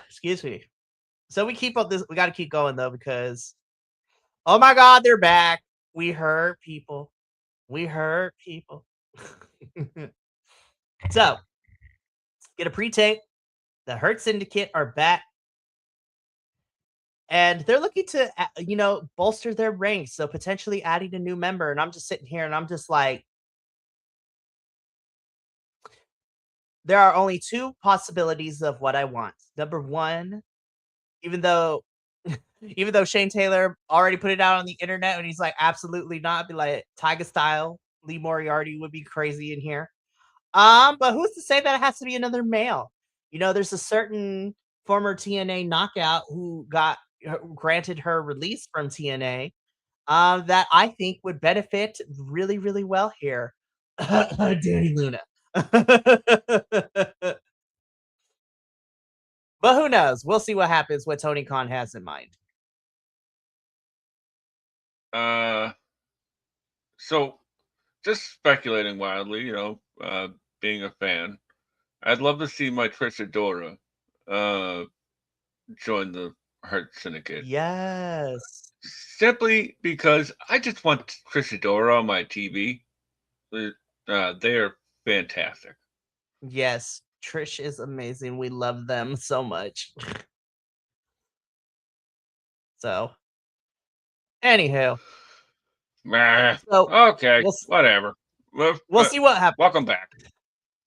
Excuse me. So we keep up this. We got to keep going though, because oh my God, they're back. We heard people. We heard people. So get a pre-tape. The Hurt Syndicate are back, and they're looking to, bolster their ranks. So potentially adding a new member. And I'm just sitting here, and I'm just like, there are only two possibilities of what I want. Number one, even though even though Shane Taylor already put it out on the internet and he's like, absolutely not, be like Tiger style, Lee Moriarty would be crazy in here. But who's to say that it has to be another male? There's a certain former TNA knockout who got granted her release from TNA, that I think would benefit really, really well here. Danny Luna. But who knows? We'll see what happens, what Tony Khan has in mind. uh, so just speculating wildly, being a fan, I'd love to see my Trish Adora join the Hurt Syndicate. Yes. Simply because I just want Trish Adora on my TV. They are fantastic. Yes. Trish is amazing. We love them so much. So, anywho. So, Okay, we'll whatever. we'll see what happens. Welcome back.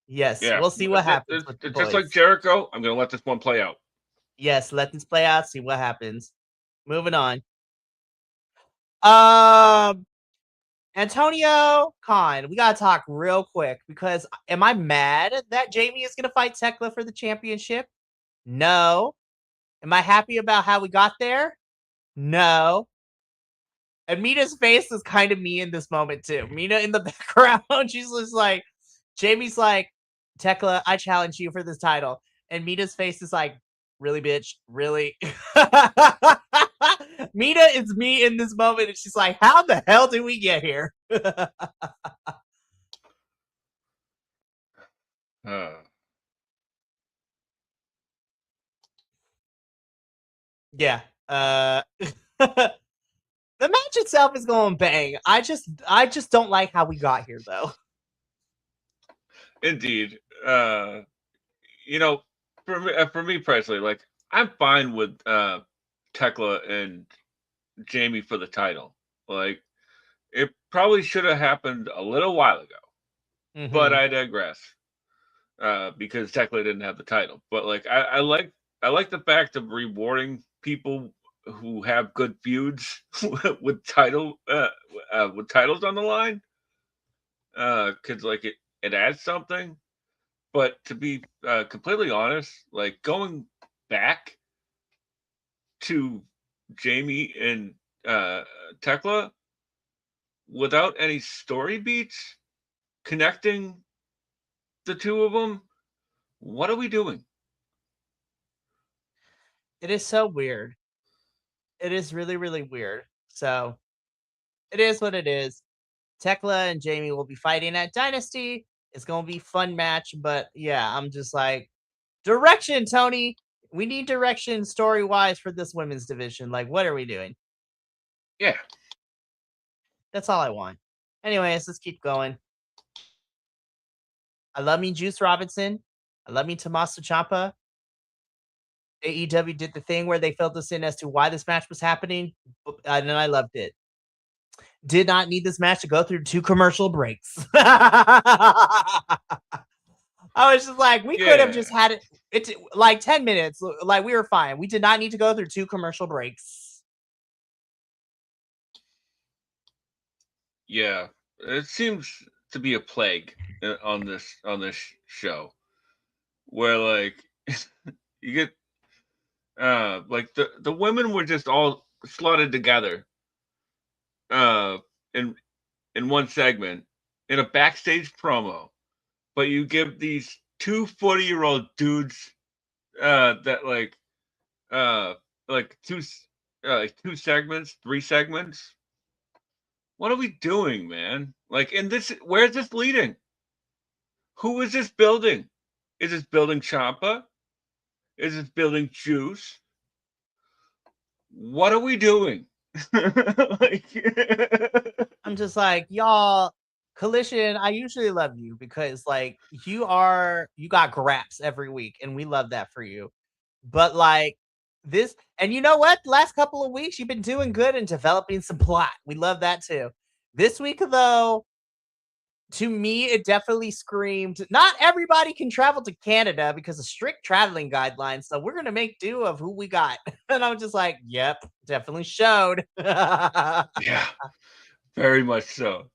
Yes, Yeah, we'll see what happens with the just like boys. Jericho, I'm going to let this one play out. Yes, let this play out, see what happens. Moving on. Um, Antonio Khan, we gotta talk real quick because am I mad that Jamie is gonna fight Tekla for the championship? No. Am I happy about how we got there? No. And Mina's face is kind of me in this moment too. Mina in the background, she's just like, Jamie's like, Tekla, I challenge you for this title. And Mina's face is like, really, bitch? Really? Mina is me in this moment, and she's like, how the hell did we get here? Uh, Yeah. The match itself is going bang. I just don't like how we got here though. Indeed. For me personally, like I'm fine with Tekla and Jamie for the title. Like it probably should have happened a little while ago, but Mm-hmm. I digress. Because Tekla didn't have the title, but like I like the fact of rewarding people who have good feuds with with titles on the line. Because like it adds something. But to be completely honest, like going back to Jamie and Tekla without any story beats connecting the two of them, what are we doing? It is so weird. It is really, really weird. So it is what it is. Tekla and Jamie will be fighting at Dynasty. It's gonna be fun match, but yeah, I'm just like, direction, Tony. We need direction story wise for this women's division. Like, what are we doing? Yeah. That's all I want. Anyways, let's keep going. I love me Juice Robinson. I love me Tommaso Ciampa. AEW did the thing where they filled us in as to why this match was happening, and I loved it. Did not need this match to go through 2 commercial breaks. I was just like, we could have Yeah. just had it like 10 minutes. Like, we were fine. We did not need to go through 2 commercial breaks. Yeah. It seems to be a plague on this show where like you get like the women were just all slotted together uh in one segment in a backstage promo, but you give these two 40-year-old dudes that uh like two segments, three segments. What are we doing, man? Like, in this, where's this leading? Who is this building? Is this building Champa? Is this building Juice? What are we doing? Like, I'm just like, y'all, Collision, I usually love you because like you got graps every week and we love that for you. But like this, and you know what? The last couple of weeks you've been doing good and developing some plot. We love that too. This week though, to me, it definitely screamed not everybody can travel to Canada because of strict traveling guidelines. So we're gonna make do of who we got. And I'm just like, yep, definitely showed. yeah, very much so.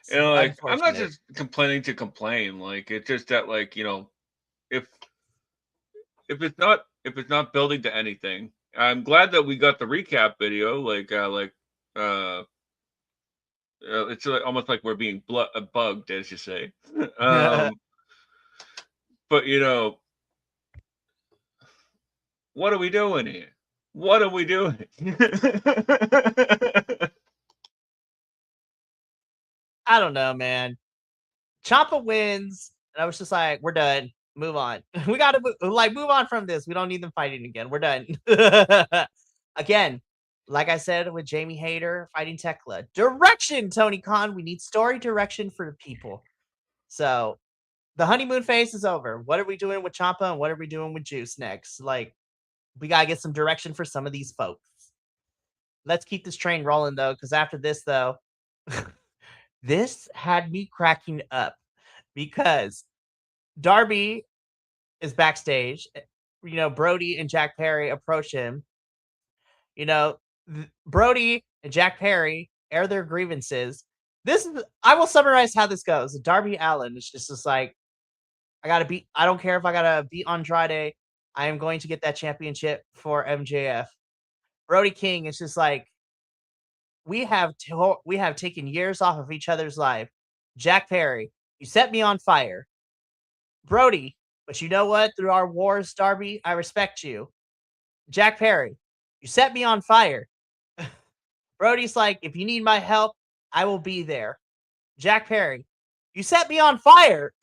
It's And like, I'm not unfortunate. just complaining to complain. Like, it's just that, like, if if it's not building to anything, I'm glad that we got the recap video. Uh, it's like, almost like we're being bugged, as you say. um, but what are we doing here? What are we doing? I don't know, man. Champa wins, and I was just like, "We're done. Move on. We got to move on from this. We don't need them fighting again. We're done." Again, like I said with Jamie Hayter fighting Tekla, direction, Tony Khan. We need story direction for the people. So the honeymoon phase is over. What are we doing with Champa and what are we doing with Juice next? Like, we gotta get some direction for some of these folks. Let's keep this train rolling though, because after this though, this had me cracking up because Darby is backstage. Brody and Jack Perry approach him. You know, Brody and Jack Perry air their grievances. I will summarize how this goes. Darby Allin is just like, I don't care if I gotta beat Andrade. I am going to get that championship for MJF. Brody King is just like, we have taken years off of each other's life. Jack Perry, you set me on fire. Brody, but you know what? Through our wars, Darby, I respect you. Jack Perry, you set me on fire. Brody's like, if you need my help, I will be there. Jack Perry, you set me on fire.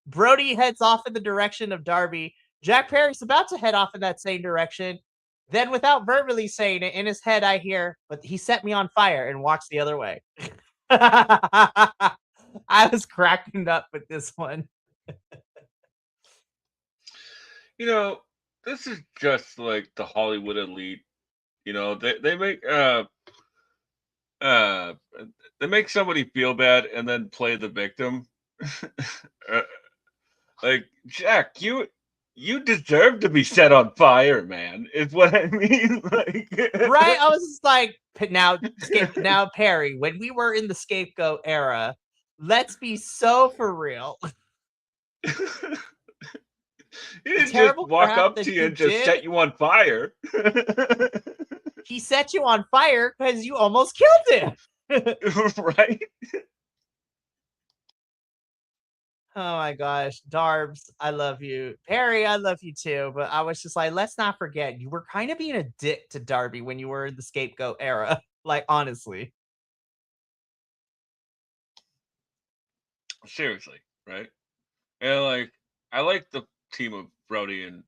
Brody heads off in the direction of Darby. Jack Perry's about to head off in that same direction. Then, without verbally saying it, in his head, I hear, but he set me on fire and walks the other way. I was cracking up with this one. you know, this is just like the Hollywood elite. They make uh they make somebody feel bad and then play the victim. uh, like, Jack, you deserve to be set on fire, man. Is what I mean. Like, Right? I was just like, now, Perry, when we were in the scapegoat era, let's be so for real. he The didn't just terrible walk crap up to that you you and just did, set you on fire. he set you on fire because you almost killed him. Right? Oh my gosh, Darbs, I love you. Perry, I love you too. But I was just like, let's not forget, you were kind of being a dick to Darby when you were in the scapegoat era. Like, honestly. Seriously, right? And like, I like the team of Brody and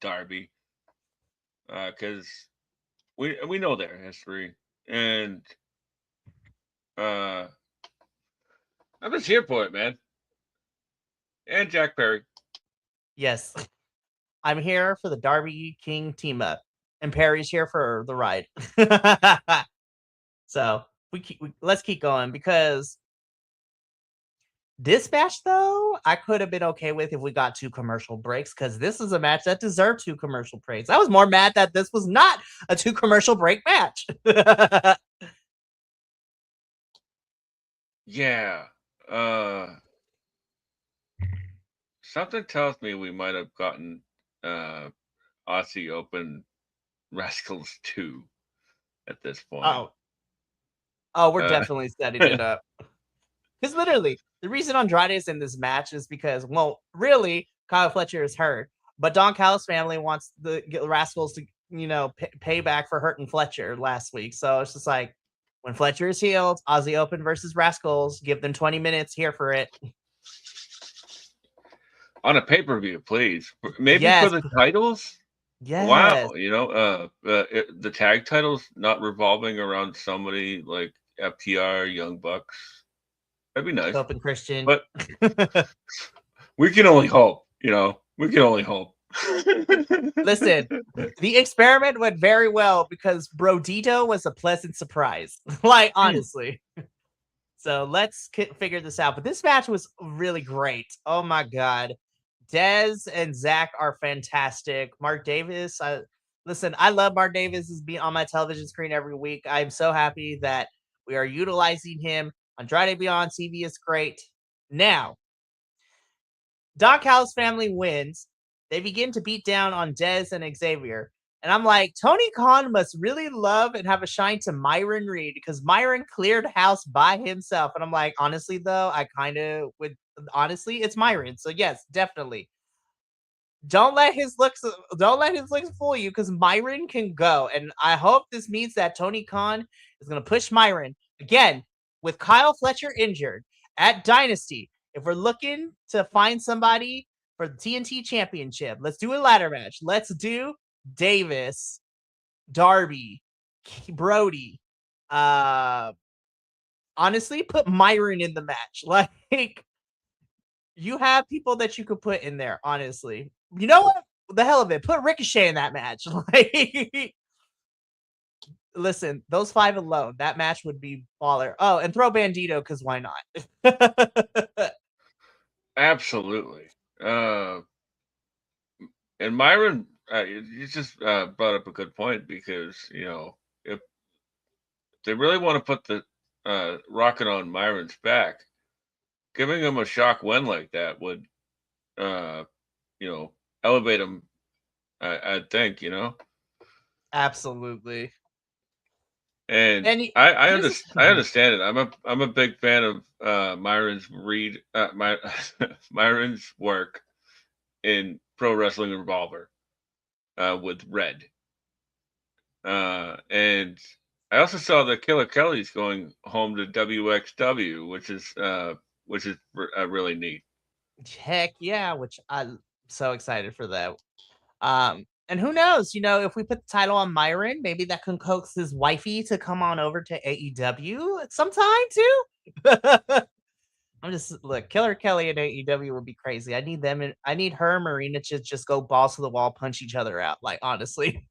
Darby because we know their history, and uh, I'm just here for it, man. And Jack Perry. Yes. I'm here for the Darby King team up. And Perry's here for the ride. So let's keep going because this match, though, I could have been okay with if we got 2 commercial breaks because this is a match that deserved 2 commercial breaks. I was more mad that this was not a 2 commercial break match. Yeah. Something tells me we might have gotten uh Aussie Open Rascals 2 at this point. Oh, oh, we're Uh, definitely setting it up. Because literally, the reason Andrade is in this match is because, well, really, Kyle Fletcher is hurt, but Don Callis family wants the Rascals to, pay back for hurting Fletcher last week. So it's just like, when Fletcher is healed, Aussie Open versus Rascals, give them 20 minutes here for it. on a pay-per-view, please. Maybe for Yes, the titles? yes. Wow, the tag titles not revolving around somebody like FTR, Young Bucks. That'd be nice. Open Christian. But we can only hope, we can only hope. Listen, the experiment went very well because Brodito was a pleasant surprise. Like, honestly. So let's figure this out. But this match was really great. Oh my god, Dez and Zach are fantastic. Mark Davis, listen. I love Mark Davis as being on my television screen every week. I'm so happy that we are utilizing him. Andrade Beyond TV is great. Now, Don Callis family wins. They begin to beat down on Dez and Xavier. And I'm like, Tony Khan must really love and have a shine to Myron Reed because Myron cleared house by himself. And I'm like, honestly, though, I kind of would. Honestly, it's Myron. So yes, definitely. Don't let his looks fool you because Myron can go. And I hope this means that Tony Khan is going to push Myron again with Kyle Fletcher injured at Dynasty. If we're looking to find somebody for the TNT Championship, let's do a ladder match. Let's do Davis, Darby, Brody. Honestly, put Myron in the match. Like, you have people that you could put in there, honestly. You know what? The hell of it. Put Ricochet in that match. Like, listen, those 5 alone, that match would be baller. Oh, and throw Bandito because why not? Absolutely. And Myron, you just brought up a good point because if they really want to put the rocket on Myron's back, giving him a shock win like that would, uh, elevate him. I think Absolutely. and And I here's the I understand it. I'm a big fan of Myron's Myron's work in Pro Wrestling Revolver with Red. And I also saw that Killer Kelly's going home to WXW, which is really neat. heck yeah, which I'm so excited for that. And who knows, if we put the title on Myron, maybe that can coax his wifey to come on over to AEW at some time too. I'm just look, Killer Kelly and AEW would be crazy. I need them and I need her and Marina to just go balls to the wall, punch each other out. Like, honestly.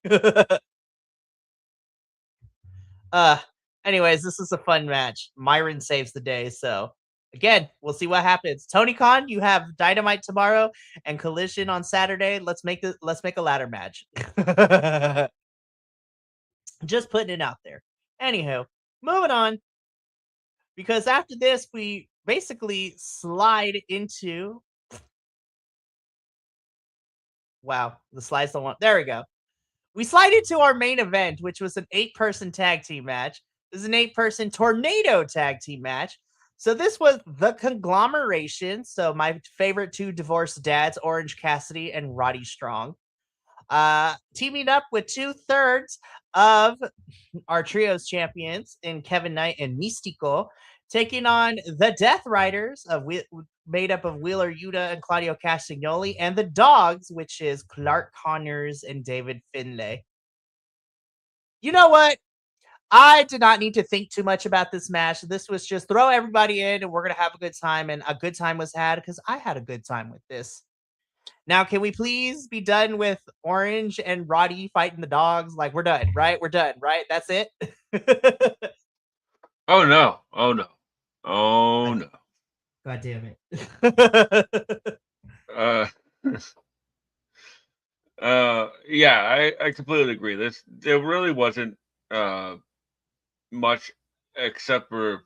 uh anyways, this is a fun match. Myron saves the day, so again, we'll see what happens. Tony Khan, you have Dynamite tomorrow and Collision on Saturday. Let's make a ladder match. Just putting it out there. Anywho, moving on because after this we basically slide into wow, the slides don't want there we go. We slide into our main event, which was an 8-person tag team match. This is an 8-person tornado tag team match. So this was the conglomeration. So my favorite 2 divorced dads, Orange Cassidy and Roddy Strong, teaming up with 2/3 of our trios champions in Kevin Knight and Mystico, taking on the Death Riders made up of Wheeler Yuta and Claudio Castagnoli, and the Dogs, which is Clark Connors and David Finlay. You know what? I did not need to think too much about this match. This was just throw everybody in and we're going to have a good time. And a good time was had because I had a good time with this. Now, can we please be done with Orange and Roddy fighting the Dogs? Like, we're done, right? We're done, right? That's it. Oh no! Oh no! Oh God, no! God damn it. Uh, yeah, I completely agree. There really wasn't uh much except for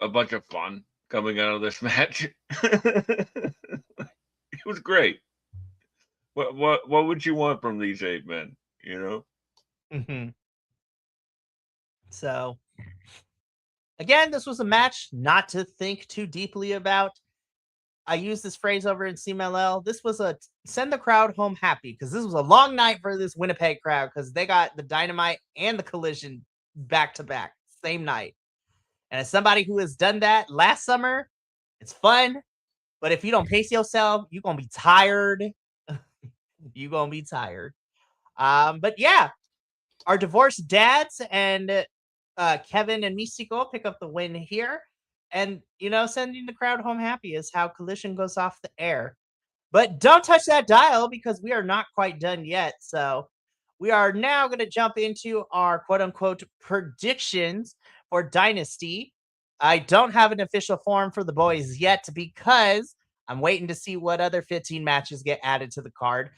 a bunch of fun coming out of this match. It was great. What would you want from these 8 men? You know? Mhm. So, again, this was a match not to think too deeply about. I use this phrase over in CMLL. This was a send the crowd home happy because this was a long night for this Winnipeg crowd because they got the Dynamite and the Collision back to back, same night. And as somebody who has done that last summer, it's fun. But if you don't pace yourself, you're gonna be tired. You're gonna be tired. But yeah, our divorced dads and Kevin and Mistico pick up the win here. And, sending the crowd home happy is how Collision goes off the air. But don't touch that dial because we are not quite done yet. So we are now going to jump into our quote unquote predictions for Dynasty. I don't have an official form for the boys yet because I'm waiting to see what other 15 matches get added to the card.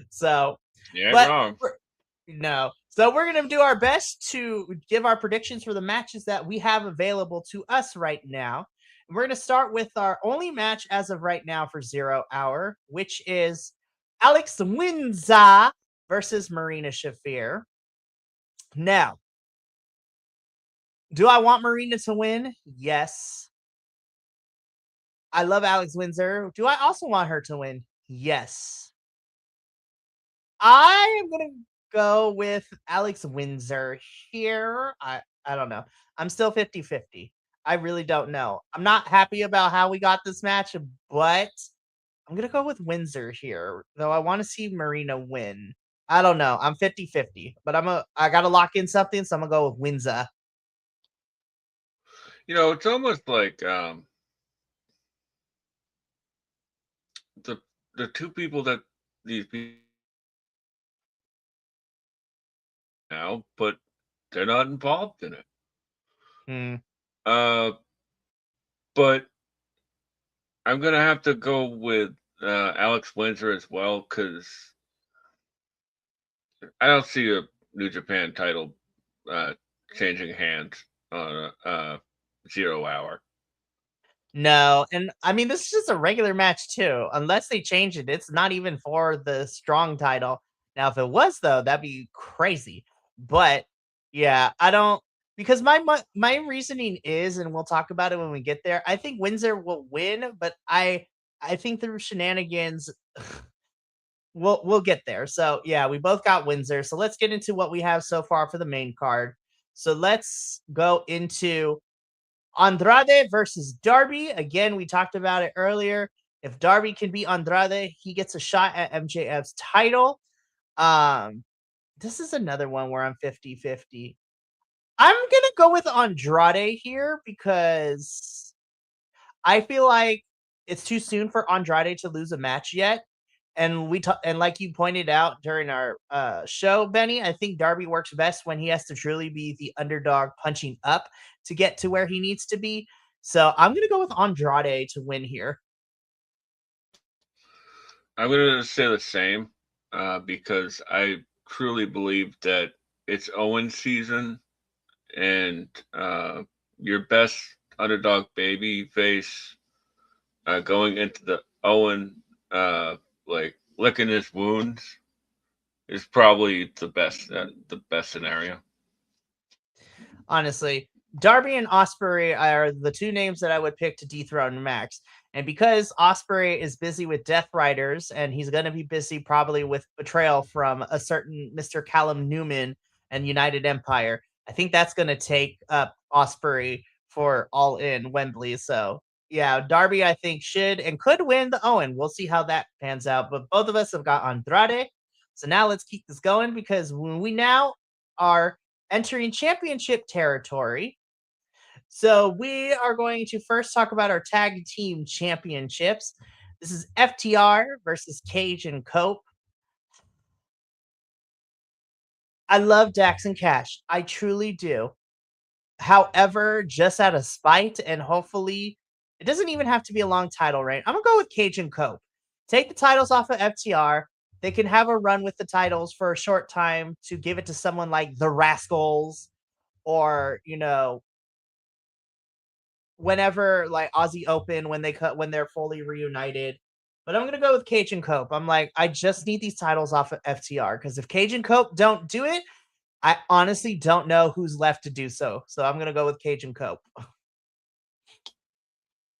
so, You ain't but wrong. no. So we're going to do our best to give our predictions for the matches that we have available to us right now. We're going to start with our only match as of right now for 0 Hour, which is Alex Windsor versus Marina Shafir. Now, do I want Marina to win? Yes. I love Alex Windsor. Do I also want her to win? Yes. I am going to go with Alex Windsor here. I don't know. I'm still 50-50. I really don't know. I'm not happy about how we got this match, but I'm gonna go with Windsor here, though I want to see Marina win. I don't know. I'm 50-50, but I gotta lock in something, so I'm gonna go with Windsor. It's almost like the the two people that these people now, but they're not involved in it. Hmm. Uh, but I'm gonna have to go with Alex Windsor as well because I don't see a New Japan title uh, changing hands on a 0 hour. No, and I mean this is just a regular match too. Unless they change it, it's not even for the strong title. Now, if it was though, that'd be crazy. But yeah, I don't because my reasoning is, and we'll talk about it when we get there. I think Windsor will win, but I think through shenanigans, we'll get there. So yeah, we both got Windsor. So let's get into what we have so far for the main card. So let's go into Andrade versus Darby. Again, we talked about it earlier. If Darby can beat Andrade, he gets a shot at MJF's title. Um, this is another one where I'm 50-50. I'm going to go with Andrade here because I feel like it's too soon for Andrade to lose a match yet. And and like you pointed out during our show, Benny, I think Darby works best when he has to truly be the underdog punching up to get to where he needs to be. So I'm gonna go with Andrade to win here. I'm gonna say the same because I truly believe that it's Owen season and your best underdog baby face going into the Owen like licking his wounds is probably the best scenario. Honestly, Darby and Osprey are the two names that I would pick to dethrone Max. And because Osprey is busy with Death Riders and he's going to be busy probably with betrayal from a certain Mr. Callum Newman and United Empire, I think that's going to take up Osprey for All In Wembley. So, yeah, Darby, I think, should and could win the Owen. We'll see how that pans out. But both of us have got Andrade. So now let's keep this going because when we now are entering championship territory. So we are going to first talk about our tag team championships. This is FTR versus Cage and Cope. I love Dax and Cash. I truly do. However, just out of spite and hopefully it doesn't even have to be a long title reign. I'm gonna go with Cage and Cope. Take the titles off of FTR. They can have a run with the titles for a short time to give it to someone like the Rascals or, whenever like Aussie Open when they're fully reunited. But I'm gonna go with Cage and Cope. I'm like, I just need these titles off of FTR because if Cage and Cope don't do it, I honestly don't know who's left to do so. So I'm gonna go with Cage and Cope.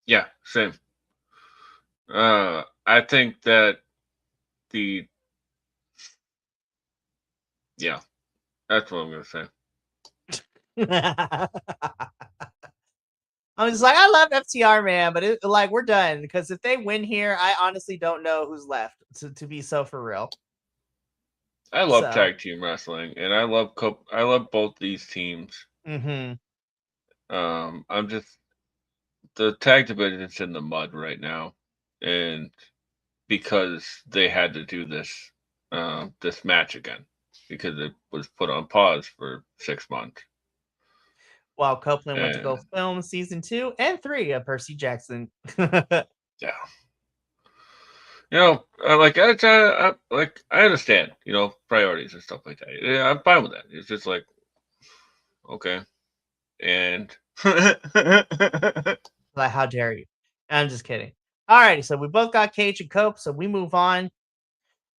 Yeah, same. I think that the yeah, that's what I'm gonna say. I'm just like, I love FTR, man, but like we're done because if they win here, I honestly don't know who's left to be so for real. I love So, tag team wrestling, and I love both these teams. hmm I'm just the tag division's in the mud right now, and because they had to do this match again because it was put on pause for 6 months. while Copeland went to And go film season 2 and 3 of Percy Jackson. yeah, I understand, priorities and stuff like that. Yeah, I'm fine with that. It's just like, okay, and Like, how dare you? I'm just kidding. Alrighty, so we both got Cage and Cope, so we move on.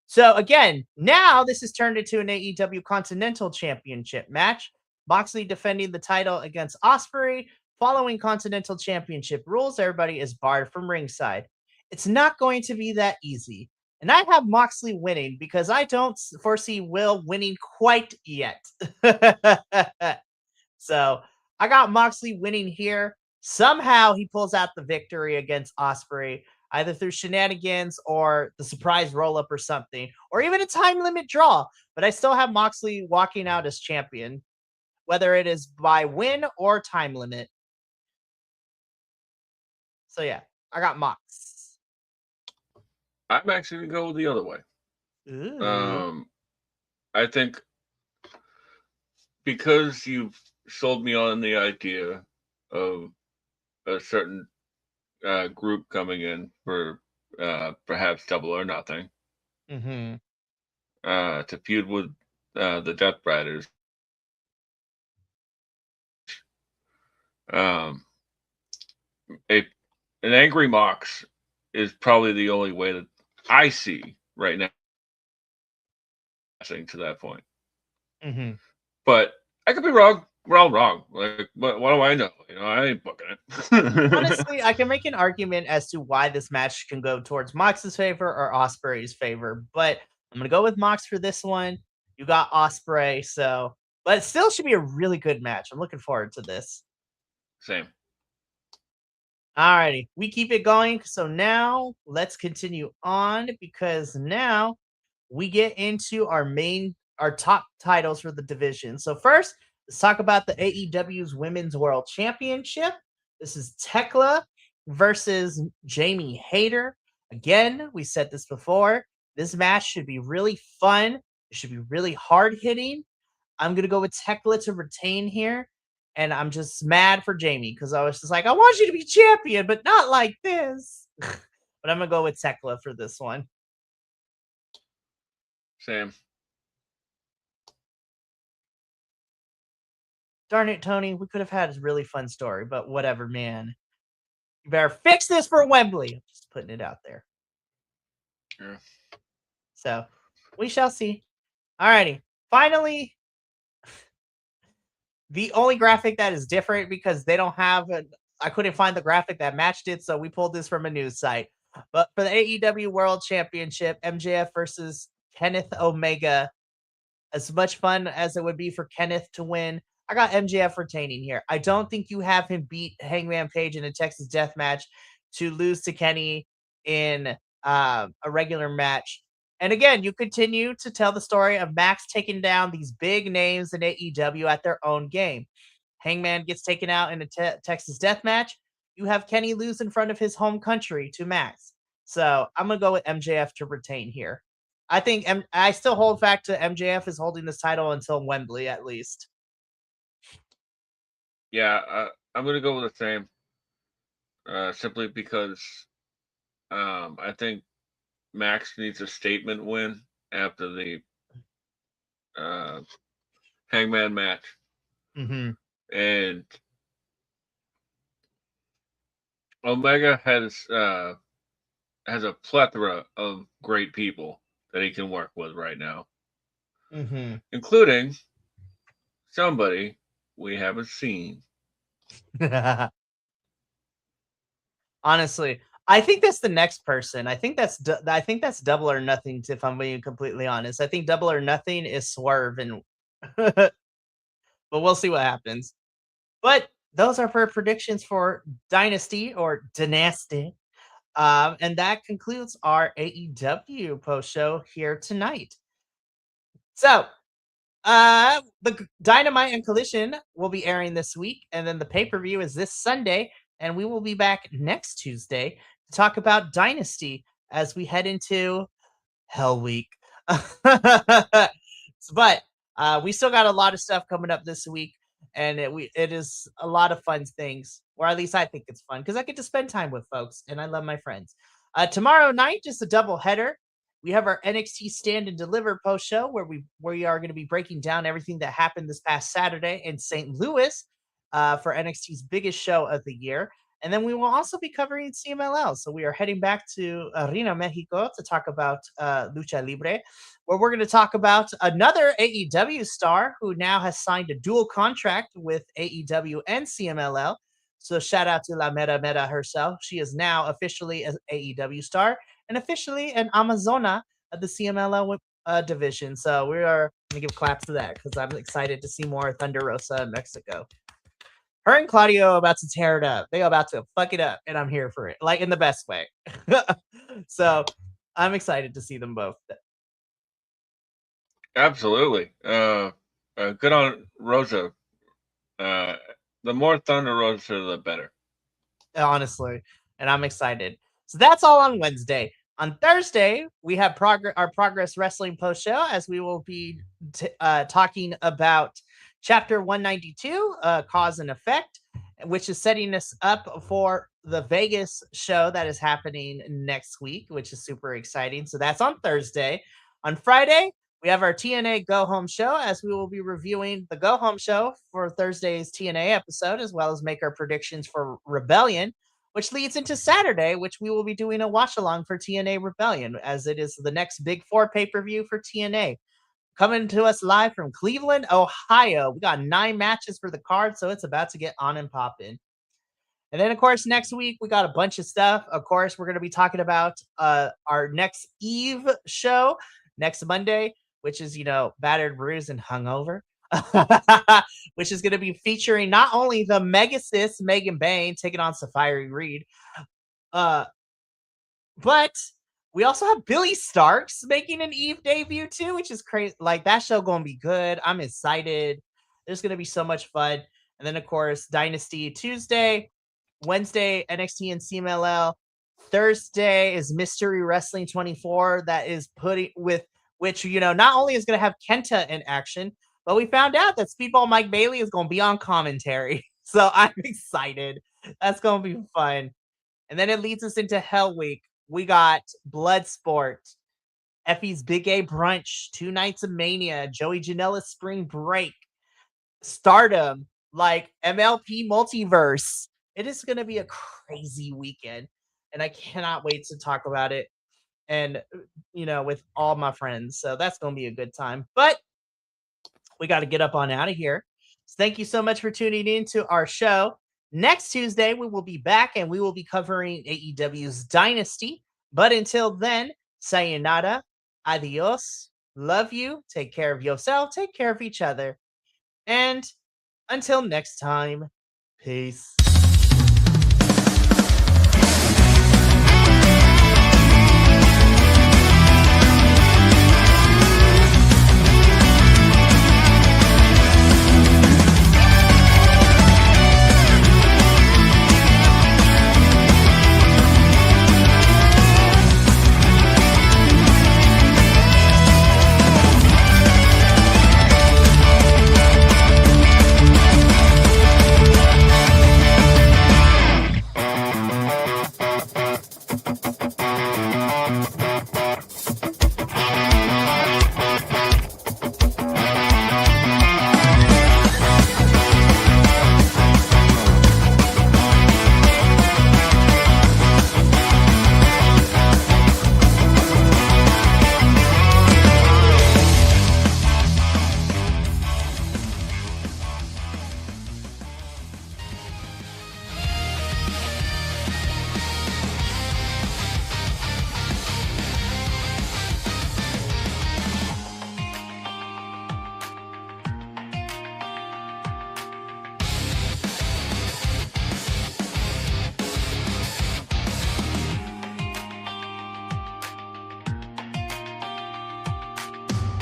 So again, now this has turned into an AEW Continental Championship match. Moxley defending the title against Osprey. Following Continental Championship rules, everybody is barred from ringside. It's not going to be that easy. And I have Moxley winning because I don't foresee Will winning quite yet. So I got Moxley winning here. Somehow he pulls out the victory against Osprey, either through shenanigans or the surprise roll up or something, or even a time limit draw. But I still have Moxley walking out as champion, whether it is by win or time limit. So yeah, I got Mox. I'm actually gonna go the other way. Ooh. Um, I think because you've sold me on the idea of a certain group coming in for perhaps Double or Nothing Mm-hmm. to feud with the Death Riders. Um, a an angry Mox is probably the only way that I see right now to that point. Mm-hmm. But I could be wrong. We're all wrong. Like, what do I know? I ain't booking it. Honestly, I can make an argument as to why this match can go towards Mox's favor or Osprey's favor, but I'm gonna go with Mox for this one. You got Osprey, so but it still should be a really good match. I'm looking forward to this. Same. Alrighty, we keep it going. So now let's continue on because now we get into our top titles for the division. So first, let's talk about the AEW's Women's World Championship. This is Tekla versus Jamie Hayter. Again, we said this before. This match should be really fun. It should be really hard hitting. I'm gonna go with Tekla to retain here. And I'm just mad for Jamie because I was just like, I want you to be champion, but not like this. But I'm gonna go with Tekla for this one. Same. Darn it, Tony. We could have had a really fun story, but whatever, man. You better fix this for Wembley. I'm just putting it out there. Yeah. So we shall see. Alrighty. Finally, the only graphic that is different because they don't have I couldn't find the graphic that matched it, so we pulled this from a news site. But for the AEW World Championship, MJF versus Kenneth Omega, as much fun as it would be for Kenneth to win, I got MJF retaining here. I don't think you have him beat Hangman Page in a Texas Death Match to lose to Kenny in a regular match. And again, you continue to tell the story of Max taking down these big names in AEW at their own game. Hangman gets taken out in a Texas Death Match. You have Kenny lose in front of his home country to Max. So I'm gonna go with MJF to retain here. I think I still hold back to MJF is holding this title until Wembley at least. Yeah, I'm gonna go with the same. Simply because I think Max needs a statement win after the uh, Hangman match, Hmm. and Omega has a plethora of great people that he can work with right now, Hmm. including somebody we haven't seen. Honestly, I think that's the next person. I think that's Double or Nothing. If I'm being completely honest, I think Double or Nothing is Swerve, and but we'll see what happens. But those are for predictions for Dynasty or Dynasty. And that concludes our AEW post show here tonight. So, Dynamite and Collision will be airing this week, and then the pay per view is this Sunday, and we will be back next Tuesday to talk about Dynasty as we head into Hell Week. But we still got a lot of stuff coming up this week, and it is a lot of fun things, or at least I think it's fun because I get to spend time with folks, and I love my friends. Tomorrow night, just a double header. We have our NXT Stand and Deliver post show where we are going to be breaking down everything that happened this past Saturday in St. Louis for NXT's biggest show of the year. And then we will also be covering CMLL. So we are heading back to Arena Mexico to talk about Lucha Libre, where we're going to talk about another AEW star who now has signed a dual contract with AEW and CMLL. So shout out to La Meta Meta herself. She is now officially an AEW star and officially an Amazona of the CMLL division. So we are going to give claps to that because I'm excited to see more Thunder Rosa in Mexico. Her and Claudio are about to tear it up. They are about to fuck it up, and I'm here for it, like in the best way. So I'm excited to see them both. Absolutely. Good on Rosa. Uh, the more Thunder Rosa, the better. Honestly, and I'm excited. So that's all on Wednesday. On Thursday, we have our Progress Wrestling post show as we will be talking about Chapter 192, Cause and Effect, which is setting us up for the Vegas show that is happening next week, which is super exciting. So that's on Thursday. On Friday, we have our TNA Go Home show as we will be reviewing the Go Home show for Thursday's TNA episode, as well as make our predictions for Rebellion, which leads into Saturday, which we will be doing a watch along for TNA Rebellion, as it is the next big four pay per view for TNA. Coming to us live from Cleveland, Ohio. We got 9 matches for the card, so it's about to get on and popping. And then, of course, next week we got a bunch of stuff. Of course, we're going to be talking about our next Eve show next Monday, which is, battered, bruised, and hungover, which is going to be featuring not only the Mega Sis Megan Bain taking on Safari Reed, uh, but we also have Billy Starks making an Eve debut too, which is crazy. Like that show going to be good. I'm excited. There's going to be so much fun. And then, of course, Dynasty Tuesday, Wednesday, NXT and CMLL. Thursday is Mystery Wrestling 24 that is putting with which, not only is going to have Kenta in action, but we found out that Speedball Mike Bailey is going to be on commentary. So I'm excited. That's going to be fun. And then it leads us into Hell Week. We got Bloodsport, Effie's Big A Brunch, 2 Nights of Mania, Joey Janela's Spring Break, Stardom, like MLP Multiverse. It is going to be a crazy weekend, and I cannot wait to talk about it and, with all my friends. So that's going to be a good time. But we got to get up on out of here. So thank you so much for tuning in to our show. Next Tuesday, we will be back and we will be covering AEW's Dynasty. But until then, sayonara, adios, love you, take care of yourself, take care of each other. And until next time, peace.